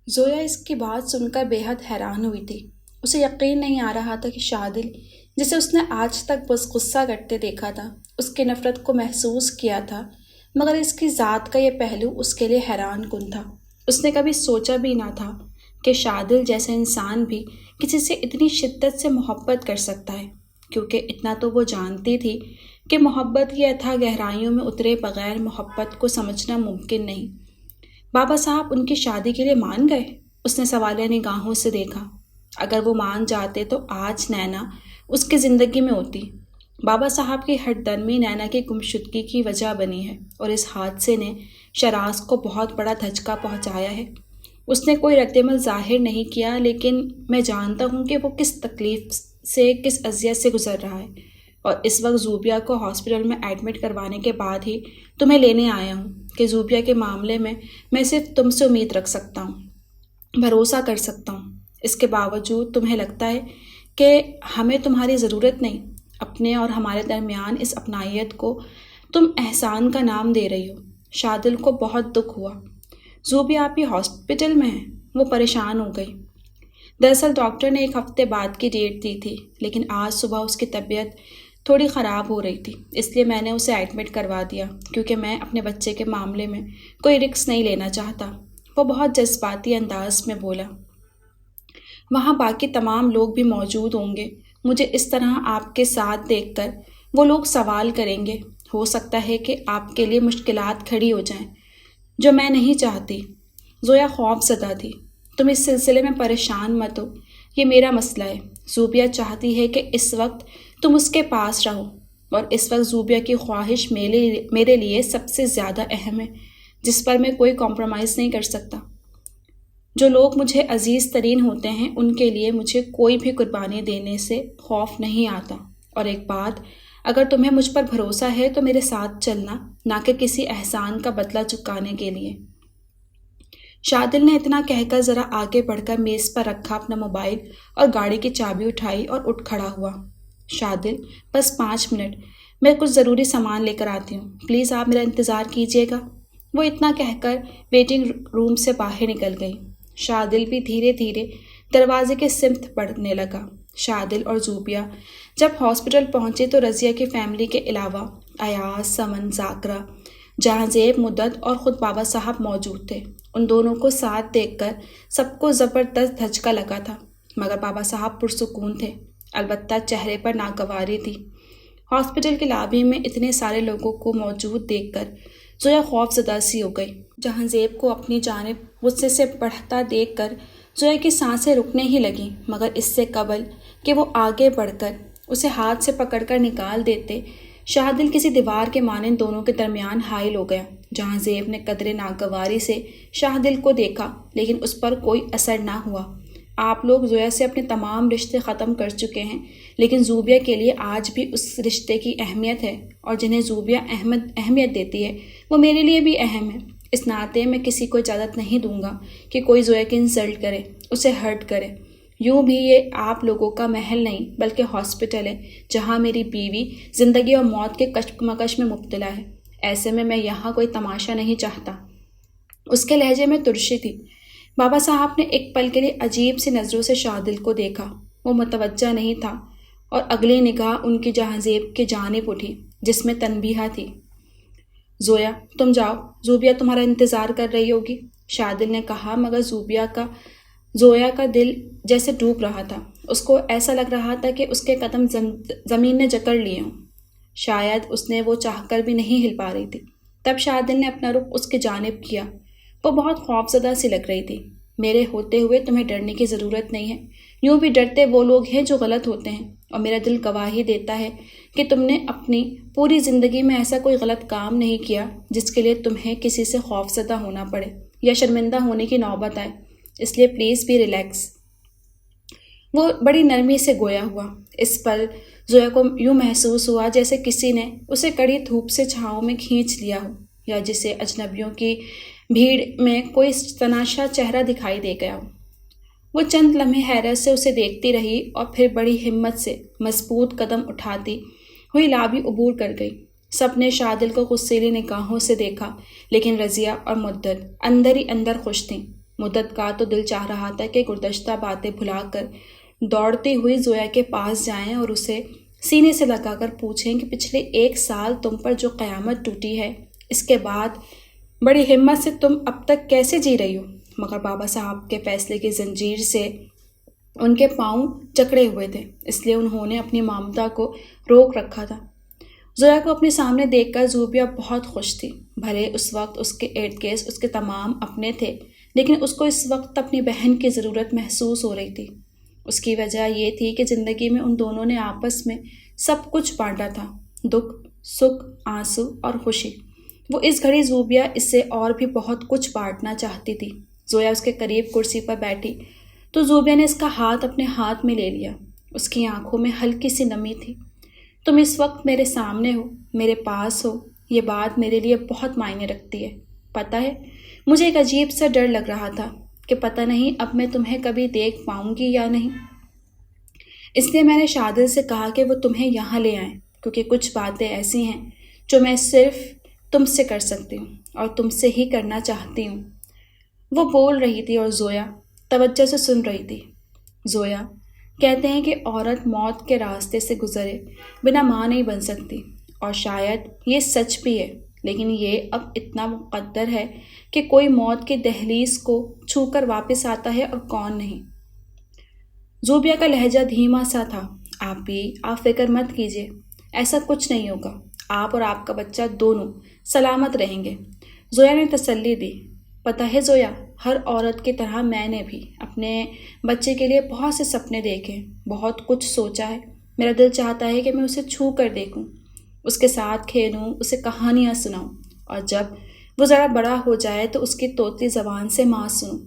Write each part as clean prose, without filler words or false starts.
زویا اس کی بات سن کر بے حد حیران ہوئی تھی۔ اسے یقین نہیں آ رہا تھا کہ شادل، جسے اس نے آج تک بس غصہ کرتے دیکھا تھا، اس کی نفرت کو محسوس کیا تھا، مگر اس کی ذات کا یہ پہلو اس کے لیے حیران کن تھا۔ اس نے کبھی سوچا بھی نہ تھا کہ شادل جیسا انسان بھی کسی سے اتنی شدت سے محبت کر سکتا ہے، کیونکہ اتنا تو وہ جانتی تھی کہ محبت کی اتھاہ گہرائیوں میں اترے بغیر محبت کو سمجھنا ممکن نہیں۔ بابا صاحب ان کی شادی کے لیے مان گئے؟ اس نے سوالیہ نگاہوں سے دیکھا۔ اگر وہ مان جاتے تو آج نینا اس کی زندگی میں ہوتی۔ بابا صاحب کی ہٹ درمی نینا کی گمشدگی کی وجہ بنی ہے، اور اس حادثے نے شراز کو بہت بڑا دھچکا پہنچایا ہے۔ اس نے کوئی رد عمل ظاہر نہیں کیا، لیکن میں جانتا ہوں کہ وہ کس تکلیف سے، کس اذیت سے گزر رہا ہے، اور اس وقت زوبیہ کو ہاسپٹل میں ایڈمٹ کروانے کے بعد ہی تمہیں لینے آیا ہوں کہ زوبیہ کے معاملے میں صرف تم سے امید رکھ سکتا ہوں، بھروسہ کر سکتا ہوں۔ اس کے باوجود تمہیں لگتا ہے کہ ہمیں تمہاری ضرورت نہیں۔ اپنے اور ہمارے درمیان اس اپنائیت کو تم احسان کا نام دے رہی ہو۔ شادل کو بہت دکھ ہوا۔ زوبیہ آپ ہی ہاسپٹل میں ہیں؟ وہ پریشان ہو گئی۔ دراصل ڈاکٹر نے 1 ہفتے بعد کی ڈیٹ دی تھی، لیکن آج صبح اس کی طبیعت تھوڑی خراب ہو رہی تھی، اس لیے میں نے اسے ایڈمٹ کروا دیا، کیونکہ میں اپنے بچے کے معاملے میں کوئی رسک نہیں لینا چاہتا۔ وہ بہت جذباتی انداز میں بولا۔ وہاں باقی تمام لوگ بھی موجود ہوں گے۔ مجھے اس طرح آپ کے ساتھ دیکھ کر وہ لوگ سوال کریں گے۔ ہو سکتا ہے کہ آپ کے لیے مشکلات کھڑی ہو جائیں، جو میں نہیں چاہتی۔ زویا خوف زدہ تھی۔ تم اس سلسلے میں پریشان مت ہو، یہ میرا مسئلہ ہے۔ زوبیہ چاہتی ہے کہ اس وقت تم اس کے پاس رہو، اور اس وقت زوبیہ کی خواہش میرے لیے سب سے زیادہ اہم ہے، جس پر میں کوئی کمپرومائز نہیں کر سکتا۔ جو لوگ مجھے عزیز ترین ہوتے ہیں، ان کے لیے مجھے کوئی بھی قربانی دینے سے خوف نہیں آتا۔ اور ایک بات، اگر تمہیں مجھ پر بھروسہ ہے تو میرے ساتھ چلنا، نہ کہ کسی احسان کا بدلہ چکانے کے لیے۔ شادل نے اتنا کہہ کر ذرا آگے بڑھ کر میز پر رکھا اپنا موبائل اور گاڑی کی چابی اٹھائی اور اٹھ کھڑا ہوا۔ شادل، بس 5 منٹ، میں کچھ ضروری سامان لے کر آتی ہوں، پلیز آپ میرا انتظار کیجیے گا۔ وہ اتنا کہہ کر ویٹنگ روم سے باہر نکل گئی۔ شادل بھی دھیرے دھیرے دروازے کے سمت بڑھنے لگا۔ شادل اور زوبیہ جب ہاسپٹل پہنچے تو رضیہ کی فیملی کے علاوہ ایاز، سمن، ذاکرہ، جہاں زیب، مدت اور خود بابا صاحب موجود تھے۔ ان دونوں کو ساتھ دیکھ کر سب کو زبردست دھچکا لگا تھا، مگر بابا صاحب پرسکون تھے، البتہ چہرے پر ناگواری تھی۔ ہاسپٹل کی لابی میں اتنے سارے لوگوں کو موجود دیکھ کر زویا خوف زدہ سی ہو گئی۔ جہاں زیب کو اپنی جانب غصے سے بڑھتا دیکھ کر زویا کی سانسیں رکنے ہی لگیں، مگر اس سے قبل کہ وہ آگے بڑھ کر اسے ہاتھ سے پکڑ کر نکال دیتے، شادل کسی دیوار کے مانند دونوں کے درمیان حائل ہو گیا۔ جہاں زیب نے قدرے ناگواری سے شادل کو دیکھا، لیکن اس پر کوئی اثر نہ ہوا۔ آپ لوگ زویا سے اپنے تمام رشتے ختم کر چکے ہیں، لیکن زوبیہ کے لیے آج بھی اس رشتے کی اہمیت ہے، اور جنہیں زوبیہ اہمیت دیتی ہے وہ میرے لیے بھی اہم ہے۔ اس ناطے میں کسی کو اجازت نہیں دوں گا کہ کوئی زویا کی انسلٹ کرے، اسے ہرٹ کرے۔ یوں بھی یہ آپ لوگوں کا محل نہیں بلکہ ہاسپٹل ہے، جہاں میری بیوی زندگی اور موت کے کشمکش میں مبتلا ہے۔ ایسے میں یہاں کوئی تماشا نہیں چاہتا۔ اس کے لہجے میں ترشی تھی۔ بابا صاحب نے ایک پل کے لیے عجیب سی نظروں سے شادل کو دیکھا۔ وہ متوجہ نہیں تھا، اور اگلی نگاہ ان کی جہاں زیب کی جانب اٹھی، جس میں تنبیہ تھی۔ زویا، تم جاؤ، زوبیہ تمہارا انتظار کر رہی ہوگی، شادل نے کہا، مگر زویا کا دل جیسے ڈوب رہا تھا۔ اس کو ایسا لگ رہا تھا کہ اس کے قدم زمین نے جکڑ لیے ہوں۔ شاید اس نے وہ چاہ کر بھی نہیں ہل پا رہی تھی۔ تب شادل نے اپنا رخ اس کی جانب کیا۔ وہ بہت خوفزدہ سی لگ رہی تھی۔ میرے ہوتے ہوئے تمہیں ڈرنے کی ضرورت نہیں ہے۔ یوں بھی ڈرتے وہ لوگ ہیں جو غلط ہوتے ہیں، اور میرا دل گواہی دیتا ہے کہ تم نے اپنی پوری زندگی میں ایسا کوئی غلط کام نہیں کیا جس کے لیے تمہیں کسی سے خوفزدہ ہونا پڑے یا شرمندہ ہونے کی نوبت آئے، اس لیے پلیز بی ریلیکس۔ وہ بڑی نرمی سے گویا ہوا۔ اس پل زویا کو یوں محسوس ہوا جیسے کسی نے اسے کڑی دھوپ سے چھاؤں میں کھینچ لیا ہو، یا جسے اجنبیوں کی بھیڑ میں کوئی تناشا چہرہ دکھائی دے گیا ہو۔ وہ چند لمحے حیرت سے اسے دیکھتی رہی، اور پھر بڑی ہمت سے مضبوط قدم اٹھاتی ہوئی لابی عبور کر گئی۔ سب نے شادل کو غصیلی نگاہوں سے دیکھا، لیکن رضیہ اور مدت اندر ہی اندر خوش تھیں۔ مدت کا تو دل چاہ رہا تھا کہ گزشتہ باتیں بھلا کر دوڑتی ہوئی زویا کے پاس جائیں اور اسے سینے سے لگا کر پوچھیں کہ پچھلے 1 سال تم پر جو قیامت ٹوٹی ہے، اس کے بعد بڑی ہمت سے تم اب تک کیسے جی رہی ہو؟ مگر بابا صاحب کے فیصلے کی زنجیر سے ان کے پاؤں جکڑے ہوئے تھے، اس لیے انہوں نے اپنی مامتا کو روک رکھا تھا۔ زویا کو اپنے سامنے دیکھ کر زوبیا بہت خوش تھی۔ بھلے اس وقت اس کے ارد گرد اس کے تمام اپنے تھے، لیکن اس کو اس وقت اپنی بہن کی ضرورت محسوس ہو رہی تھی۔ اس کی وجہ یہ تھی کہ زندگی میں ان دونوں نے آپس میں سب کچھ بانٹا تھا، دکھ، سکھ، آنسو اور خوشی۔ وہ اس گھڑی زوبیا اس سے اور بھی بہت کچھ بانٹنا چاہتی تھی۔ زویا اس کے قریب کرسی پر بیٹھی تو زوبیا نے اس کا ہاتھ اپنے ہاتھ میں لے لیا۔ اس کی آنکھوں میں ہلکی سی نمی تھی۔ تم اس وقت میرے سامنے ہو، میرے پاس ہو، یہ بات میرے لیے بہت معنی رکھتی ہے۔ پتہ ہے، مجھے ایک عجیب سا ڈر لگ رہا تھا کہ پتہ نہیں اب میں تمہیں کبھی دیکھ پاؤں گی یا نہیں۔ اس لیے میں نے شادل سے کہا کہ وہ تمہیں یہاں لے آئیں، کیونکہ کچھ باتیں ایسی ہیں جو میں صرف تم سے کر سکتی ہوں اور تم سے ہی کرنا چاہتی ہوں۔ وہ بول رہی تھی اور زویا توجہ سے سن رہی تھی۔ زویا، کہتے ہیں کہ عورت موت کے راستے سے گزرے بنا ماں نہیں بن سکتی، اور شاید یہ سچ بھی ہے، لیکن یہ اب اتنا مقدر ہے کہ کوئی موت کی دہلیز کو چھو کر واپس آتا ہے اور کون نہیں۔ زوبیا کا لہجہ دھیما سا تھا۔ آپ فکر مت کیجیے، ایسا کچھ نہیں ہوگا، آپ اور آپ کا بچہ دونوں سلامت رہیں گے۔ زویا نے تسلی دی۔ پتہ ہے زویا، ہر عورت کی طرح میں نے بھی اپنے بچے کے لیے بہت سے سپنے دیکھے، بہت کچھ سوچا ہے۔ میرا دل چاہتا ہے کہ میں اسے چھو کر دیکھوں، اس کے ساتھ کھیلوں، اسے کہانیاں سناؤں، اور جب وہ ذرا بڑا ہو جائے تو اس کی طوطی زبان سے ماں سنوں۔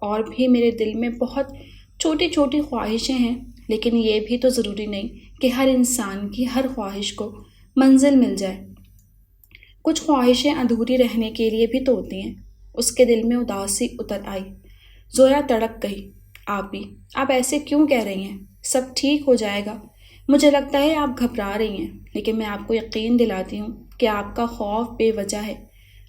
اور بھی میرے دل میں بہت چھوٹی چھوٹی خواہشیں ہیں، لیکن یہ بھی تو ضروری نہیں کہ ہر انسان کی ہر خواہش کو منزل مل جائے۔ کچھ خواہشیں ادھوری رہنے کے لیے بھی تو ہوتی ہیں۔ اس کے دل میں اداسی اتر آئی۔ زویا تڑپ گئی۔ آپ ایسے کیوں کہہ رہی ہیں؟ سب ٹھیک ہو جائے گا۔ مجھے لگتا ہے آپ گھبرا رہی ہیں، لیکن میں آپ کو یقین دلاتی ہوں کہ آپ کا خوف بے وجہ ہے۔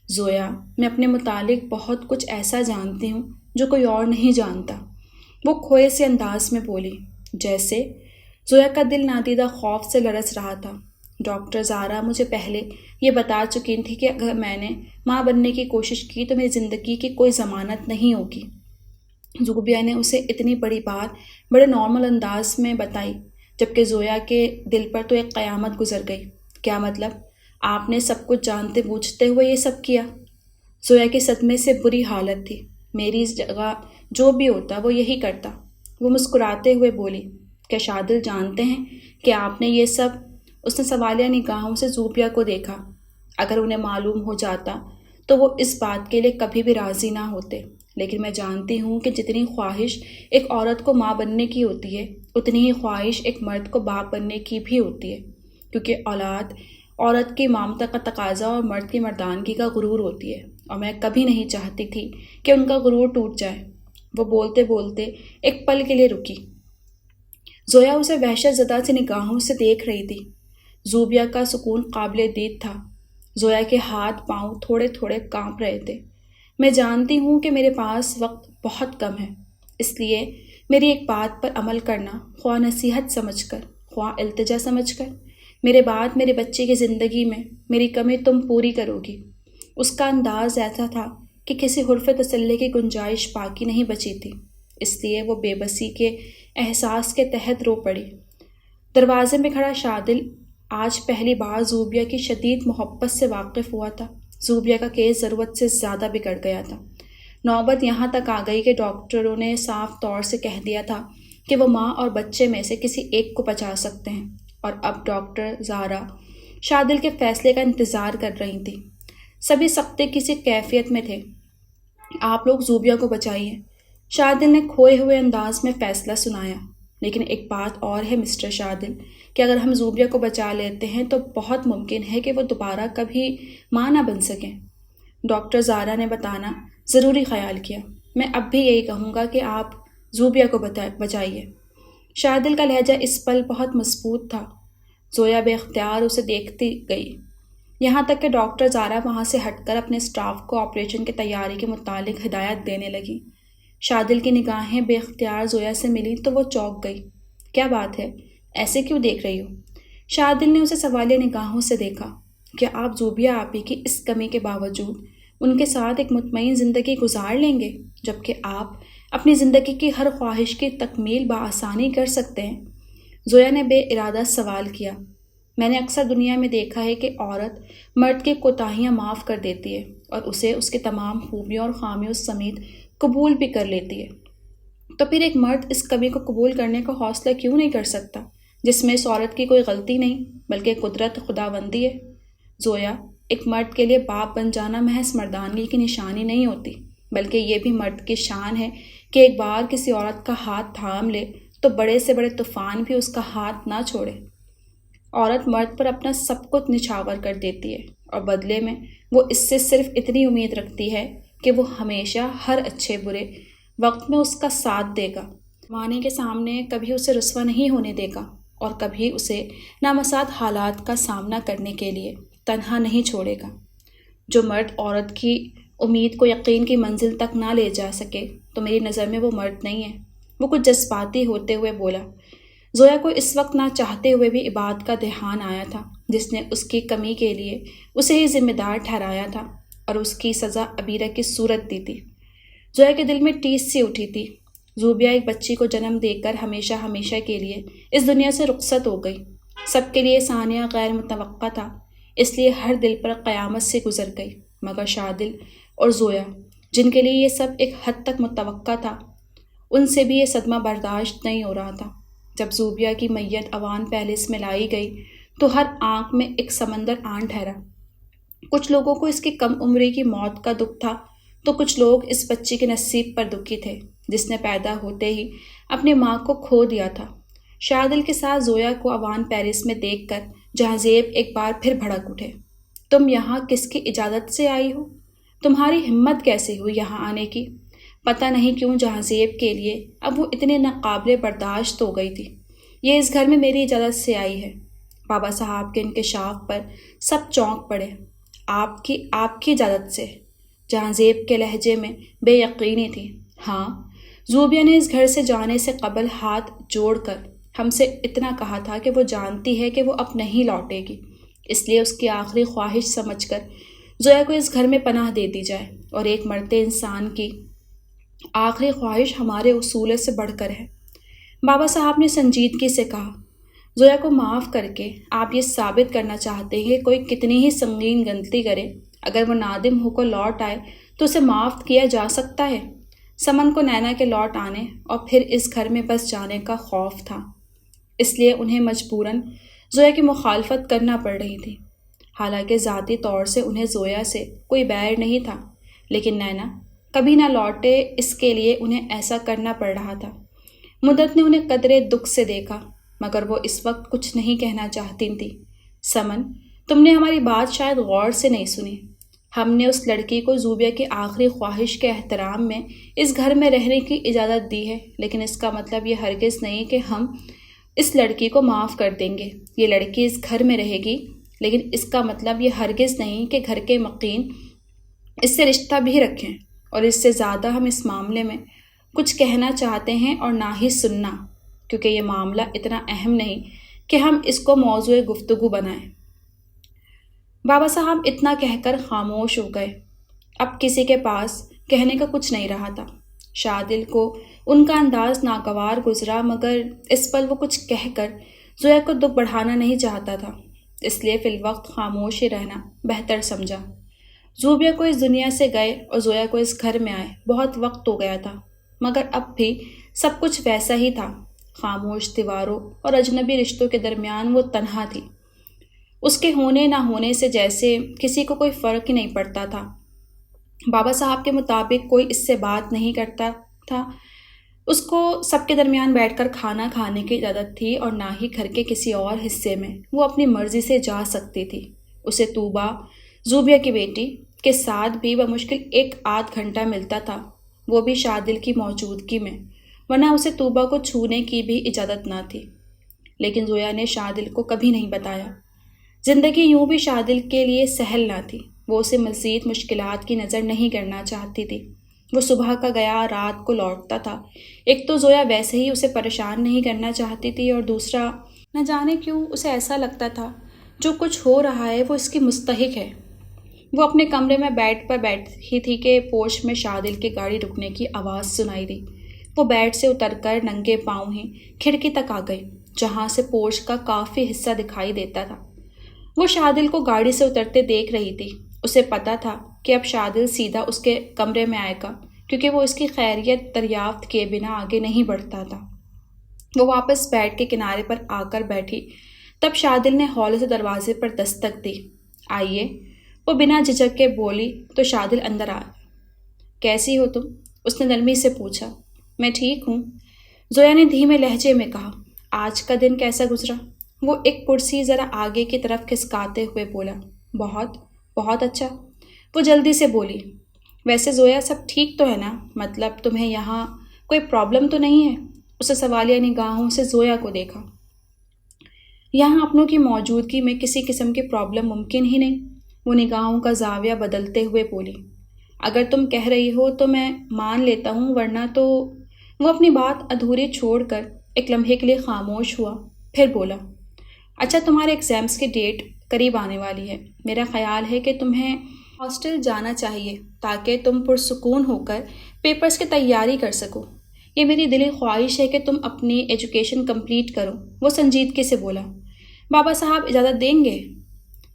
زویا، میں اپنے متعلق بہت کچھ ایسا جانتی ہوں جو کوئی اور نہیں جانتا، وہ کھوئے سے انداز میں بولی۔ جیسے؟ زویا کا دل نادیدہ خوف سے لرز رہا تھا۔ ڈاکٹر زارا مجھے پہلے یہ بتا چکی تھی کہ اگر میں نے ماں بننے کی کوشش کی تو میری زندگی کی کوئی ضمانت نہیں ہوگی۔ زوبیا نے اسے اتنی بڑی بات بڑے نارمل انداز میں بتائی، جبکہ زویا کے دل پر تو ایک قیامت گزر گئی۔ کیا مطلب؟ آپ نے سب کچھ جانتے بوجھتے ہوئے یہ سب کیا؟ زویا کے صدمے سے بری حالت تھی۔ میری جگہ جو بھی ہوتا وہ یہی کرتا۔ وہ مسکراتے ہوئے بولی۔ کیا شادل جانتے ہیں کہ آپ نے یہ سب؟ اس نے سوالیہ نگاہوں سے زوبیا کو دیکھا۔ اگر انہیں معلوم ہو جاتا تو وہ اس بات کے لیے کبھی بھی راضی نہ ہوتے، لیکن میں جانتی ہوں کہ جتنی خواہش ایک عورت کو ماں بننے کی ہوتی ہے، اتنی ہی خواہش ایک مرد کو باپ بننے کی بھی ہوتی ہے، کیونکہ اولاد عورت کی مامتا کا تقاضا اور مرد کی مردانگی کا غرور ہوتی ہے، اور میں کبھی نہیں چاہتی تھی کہ ان کا غرور ٹوٹ جائے۔ وہ بولتے بولتے ایک پل کے لیے رکی۔ زویا اسے وحشت زدہ سی نگاہوں سے دیکھ رہی تھی۔ زوبیا کا سکون قابل دید تھا۔ زویا کے ہاتھ پاؤں تھوڑے تھوڑے کانپ رہے تھے۔ میں جانتی ہوں کہ میرے پاس وقت بہت کم ہے، اس لیے میری ایک بات پر عمل کرنا، خواہ نصیحت سمجھ کر، خواہ التجا سمجھ کر۔ میرے بعد میرے بچے کی زندگی میں میری کمی تم پوری کرو گی۔ اس کا انداز ایسا تھا کہ کسی حرف تسلی کی گنجائش باقی نہیں بچی تھی، اس لیے وہ بے بسی کے احساس کے تحت رو پڑی۔ دروازے میں کھڑا شادل آج پہلی بار زوبیا کی شدید محبت سے واقف ہوا تھا۔ زوبیا کا کیس ضرورت سے زیادہ بگڑ گیا تھا۔ نوبت یہاں تک آ گئی کہ ڈاکٹروں نے صاف طور سے کہہ دیا تھا کہ وہ ماں اور بچے میں سے کسی ایک کو بچا سکتے ہیں، اور اب ڈاکٹر زارا شادل کے فیصلے کا انتظار کر رہی تھی۔ سبھی سختے کسی کیفیت میں تھے۔ آپ لوگ زوبیا کو بچائیے، شادل نے کھوئے ہوئے انداز میں فیصلہ سنایا۔ لیکن ایک بات اور ہے مسٹر شادل، کہ اگر ہم زوبیا کو بچا لیتے ہیں تو بہت ممکن ہے کہ وہ دوبارہ کبھی ماں نہ بن سکیں۔ ڈاکٹر زارا نے بتانا ضروری خیال کیا۔ میں اب بھی یہی کہوں گا کہ آپ زوبیا کو بچائیے۔ شادل کا لہجہ اس پل بہت مضبوط تھا۔ زویا بے اختیار اسے دیکھتی گئی، یہاں تک کہ ڈاکٹر زارا وہاں سے ہٹ کر اپنے اسٹاف کو آپریشن کی تیاری کے متعلق ہدایت دینے لگی۔ شادل کی نگاہیں بے اختیار زویا سے ملی تو وہ چونک گئی۔ کیا بات ہے؟ ایسے کیوں دیکھ رہی ہو؟ شادل نے اسے سوالیہ نگاہوں سے دیکھا۔ کیا آپ زوبیہ آپی کی اس کمی کے باوجود ان کے ساتھ ایک مطمئن زندگی گزار لیں گے جبکہ آپ اپنی زندگی کی ہر خواہش کی تکمیل بآسانی کر سکتے ہیں؟ زویا نے بے ارادہ سوال کیا۔ میں نے اکثر دنیا میں دیکھا ہے کہ عورت مرد کی کوتاہیاں معاف کر دیتی ہے اور اسے اس کے تمام خوبیوں اور خامیوں سمیت قبول بھی کر لیتی ہے۔ تو پھر ایک مرد اس کمی کو قبول کرنے کا حوصلہ کیوں نہیں کر سکتا جس میں اس عورت کی کوئی غلطی نہیں بلکہ قدرت خداوندی ہے؟ زویا، ایک مرد کے لیے باپ بن جانا محض مردانگی کی نشانی نہیں ہوتی بلکہ یہ بھی مرد کی شان ہے کہ ایک بار کسی عورت کا ہاتھ تھام لے تو بڑے سے بڑے طوفان بھی اس کا ہاتھ نہ چھوڑے۔ عورت مرد پر اپنا سب کچھ نچھاور کر دیتی ہے اور بدلے میں وہ اس سے صرف اتنی امید رکھتی ہے کہ وہ ہمیشہ ہر اچھے برے وقت میں اس کا ساتھ دے گا، زمانے کے سامنے کبھی اسے رسوا نہیں ہونے دے گا اور کبھی اسے نامساعد حالات کا سامنا کرنے کے لیے تنہا نہیں چھوڑے گا۔ جو مرد عورت کی امید کو یقین کی منزل تک نہ لے جا سکے تو میری نظر میں وہ مرد نہیں ہے۔ وہ کچھ جذباتی ہوتے ہوئے بولا۔ زویا کو اس وقت نہ چاہتے ہوئے بھی عباد کا دھیان آیا تھا جس نے اس کی کمی کے لیے اسے ہی ذمہ دار ٹھہرایا تھا اور اس کی سزا عبیرہ کی صورت دی تھی۔ زویا کے دل میں ٹیس سی اٹھی تھی۔ زوبیہ ایک بچی کو جنم دے کر ہمیشہ ہمیشہ کے لیے اس دنیا سے رخصت ہو گئی۔ سب کے لیے ثانیہ غیر متوقع تھا، اس لیے ہر دل پر قیامت سے گزر گئی، مگر شادل اور زویا جن کے لیے یہ سب ایک حد تک متوقع تھا ان سے بھی یہ صدمہ برداشت نہیں ہو رہا تھا۔ جب زوبیہ کی میت اوان پیلس میں لائی گئی تو ہر آنکھ میں ایک سمندر آن ٹھہرا۔ کچھ لوگوں کو اس کی کم عمری کی موت کا دکھ تھا تو کچھ لوگ اس بچی کے نصیب پر دکھی تھے جس نے پیدا ہوتے ہی اپنی ماں کو کھو دیا تھا۔ شادل کے ساتھ زویا کو اوان پیرس میں دیکھ کر جہازیب ایک بار پھر بھڑک اٹھے۔ تم یہاں کس کی اجازت سے آئی ہو؟ تمہاری ہمت کیسے ہوئی یہاں آنے کی؟ پتہ نہیں کیوں جہازیب کے لیے اب وہ اتنے ناقابل برداشت ہو گئی تھی۔ یہ اس گھر میں میری اجازت سے آئی ہے۔ بابا صاحب کے انکشاف پر سب چونک پڑے۔ آپ کی اجازت سے؟ جہازیب کے لہجے میں بے یقینی تھی۔ ہاں، زوبیہ نے اس گھر سے جانے سے قبل ہاتھ جوڑ کر ہم سے اتنا کہا تھا کہ وہ جانتی ہے کہ وہ اب نہیں لوٹے گی، اس لیے اس کی آخری خواہش سمجھ کر زویا کو اس گھر میں پناہ دے دی جائے، اور ایک مرتے انسان کی آخری خواہش ہمارے اصول سے بڑھ کر ہے۔ بابا صاحب نے سنجیدگی سے کہا۔ زویا کو معاف کر کے آپ یہ ثابت کرنا چاہتے ہیں کہ کوئی کتنی ہی سنگین غلطی کرے، اگر وہ نادم ہو کر لوٹ آئے تو اسے معاف کیا جا سکتا ہے؟ سمن کو نینا کے لوٹ آنے اور پھر اس گھر میں بس جانے کا خوف تھا، اس لیے انہیں مجبوراً زویا کی مخالفت کرنا پڑ رہی تھی۔ حالانکہ ذاتی طور سے انہیں زویا سے کوئی بیر نہیں تھا، لیکن نینا کبھی نہ لوٹے اس کے لیے انہیں ایسا کرنا پڑ رہا تھا۔ مدت نے انہیں قدرے دکھ سے دیکھا مگر وہ اس وقت کچھ نہیں کہنا چاہتی تھی۔ سمن، تم نے ہماری بات شاید غور سے نہیں سنی۔ ہم نے اس لڑکی کو زوبیہ کی آخری خواہش کے احترام میں اس گھر میں رہنے کی اجازت دی ہے، لیکن اس کا مطلب یہ ہرگز نہیں کہ ہم اس لڑکی کو معاف کر دیں گے۔ یہ لڑکی اس گھر میں رہے گی، لیکن اس کا مطلب یہ ہرگز نہیں کہ گھر کے مقیم اس سے رشتہ بھی رکھیں، اور اس سے زیادہ ہم اس معاملے میں کچھ کہنا چاہتے ہیں اور نہ ہی سننا، کیونکہ یہ معاملہ اتنا اہم نہیں کہ ہم اس کو موضوع گفتگو بنائیں۔ بابا صاحب اتنا کہہ کر خاموش ہو گئے۔ اب کسی کے پاس کہنے کا کچھ نہیں رہا تھا۔ شادل کو ان کا انداز ناگوار گزرا مگر اس پل وہ کچھ کہہ کر زویا کو دکھ بڑھانا نہیں چاہتا تھا، اس لیے فی الوقت خاموش ہی رہنا بہتر سمجھا۔ زوبیہ کو اس دنیا سے گئے اور زویا کو اس گھر میں آئے بہت وقت ہو گیا تھا، مگر اب بھی سب کچھ ویسا ہی تھا۔ خاموش دیواروں اور اجنبی رشتوں کے درمیان وہ تنہا تھی۔ اس کے ہونے نہ ہونے سے جیسے کسی کو کوئی فرق ہی نہیں پڑتا تھا۔ بابا صاحب کے مطابق کوئی اس سے بات نہیں کرتا تھا۔ اس کو سب کے درمیان بیٹھ کر کھانا کھانے کی اجازت تھی اور نہ ہی گھر کے کسی اور حصے میں وہ اپنی مرضی سے جا سکتی تھی۔ اسے طوبیٰ، زوبیہ کی بیٹی، کے ساتھ بھی بمشکل 1-8 گھنٹہ ملتا تھا، وہ بھی شادل کی موجودگی میں، ورنہ اسے طوبیٰ کو چھونے کی بھی اجازت نہ تھی۔ لیکن زویا نے شادل کو کبھی نہیں بتایا۔ زندگی یوں بھی شادل کے لیے سہل نہ تھی، وہ اسے مزید مشکلات کی نظر نہیں کرنا چاہتی تھی۔ وہ صبح کا گیا رات کو لوٹتا تھا۔ ایک تو زویا ویسے ہی اسے پریشان نہیں کرنا چاہتی تھی، اور دوسرا نہ جانے کیوں اسے ایسا لگتا تھا جو کچھ ہو رہا ہے وہ اس کی مستحق ہے۔ وہ اپنے کمرے میں بیڈ پر بیٹھی تھی کہ پورچ میں شادل کی گاڑی رکنے کی آواز سنائی دی۔ وہ بیڈ سے اتر کر ننگے پاؤں ہی کھڑکی تک آ گئی، جہاں سے پورچ کا کافی حصہ دکھائی دیتا تھا۔ وہ شادل کو گاڑی سے اترتے دیکھ رہی تھی۔ اسے پتا تھا کہ اب شادل سیدھا اس کے کمرے میں آئے گا، کیونکہ وہ اس کی خیریت دریافت کیے بنا آگے نہیں بڑھتا تھا۔ وہ واپس بیڈ کے کنارے پر آ کر بیٹھی، تب شادل نے ہولے سے دروازے پر دستک دی۔ آئیے، وہ بنا جھجک کے بولی تو شادل اندر آیا۔ کیسی ہو تم؟ اس نے نرمی سے پوچھا۔ میں ٹھیک ہوں، زویا نے دھیمے لہجے میں کہا۔ آج کا دن کیسا گزرا؟ وہ ایک کرسی ذرا آگے کی طرف کھسکاتے ہوئے بولا۔ بہت بہت اچھا، وہ جلدی سے بولی۔ ویسے زویا سب ٹھیک تو ہے نا؟ مطلب تمہیں یہاں کوئی پرابلم تو نہیں ہے؟ اسے سوالیہ نگاہوں سے زویا کو دیکھا۔ یہاں اپنوں کی موجودگی میں کسی قسم کی پرابلم ممکن ہی نہیں، وہ نگاہوں کا زاویہ بدلتے ہوئے بولی۔ اگر تم کہہ رہی ہو تو میں مان لیتا ہوں، ورنہ تو… وہ اپنی بات ادھوری چھوڑ کر ایک لمحے کے لیے خاموش ہوا، پھر بولا۔ اچھا، تمہارے ایگزامس کی ڈیٹ قریب آنے والی ہے۔ میرا خیال ہے کہ تمہیں ہاسٹل جانا چاہیے تاکہ تم پرسکون ہو کر پیپرز کی تیاری کر سکو۔ یہ میری دلی خواہش ہے کہ تم اپنی ایجوکیشن کمپلیٹ کرو، وہ سنجیدگی سے بولا۔ بابا صاحب اجازت دیں گے؟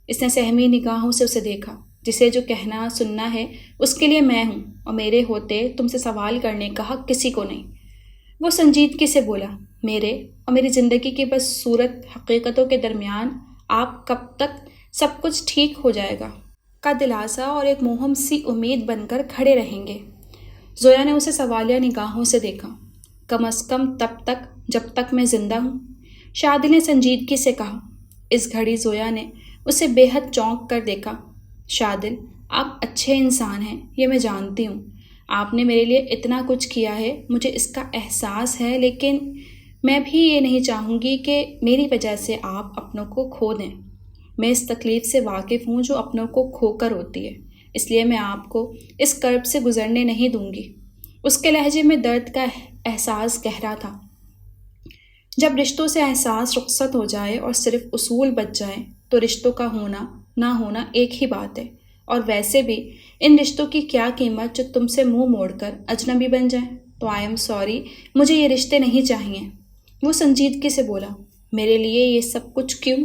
اس نے سہمی نگاہوں سے اسے دیکھا۔ جسے جو کہنا سننا ہے اس کے لیے میں ہوں، اور میرے ہوتے تم سے سوال کرنے کا حق کسی کو نہیں، وہ سنجیدگی سے بولا۔ میرے اور میری زندگی کی بس صورت حقیقتوں کے درمیان آپ کب تک سب کچھ ٹھیک ہو جائے گا کا دلاسا اور ایک مہم سی امید بن کر کھڑے رہیں گے۔ زویا نے اسے سوالیہ نگاہوں سے دیکھا۔ کم از کم تب تک جب تک میں زندہ ہوں، شادل نے سنجیدگی سے کہا۔ اس گھڑی زویا نے اسے بے حد چونک کر دیکھا۔ شادل، آپ اچھے انسان ہیں، یہ میں جانتی ہوں۔ آپ نے میرے لیے اتنا کچھ کیا ہے، مجھے اس کا احساس ہے، لیکن میں بھی یہ نہیں چاہوں گی کہ میری وجہ سے آپ اپنوں کو کھو دیں۔ میں اس تکلیف سے واقف ہوں جو اپنوں کو کھو کر ہوتی ہے، اس لیے میں آپ کو اس کرب سے گزرنے نہیں دوں گی۔ اس کے لہجے میں درد کا احساس گہرا تھا۔ جب رشتوں سے احساس رخصت ہو جائے اور صرف اصول بچ جائیں تو رشتوں کا ہونا نہ ہونا ایک ہی بات ہے، اور ویسے بھی ان رشتوں کی کیا قیمت جو تم سے منہ موڑ کر اجنبی بن جائیں۔ تو آئی ایم سوری، مجھے یہ رشتے نہیں چاہیے، وہ سنجیدگی سے بولا۔ میرے لیے یہ سب کچھ کیوں؟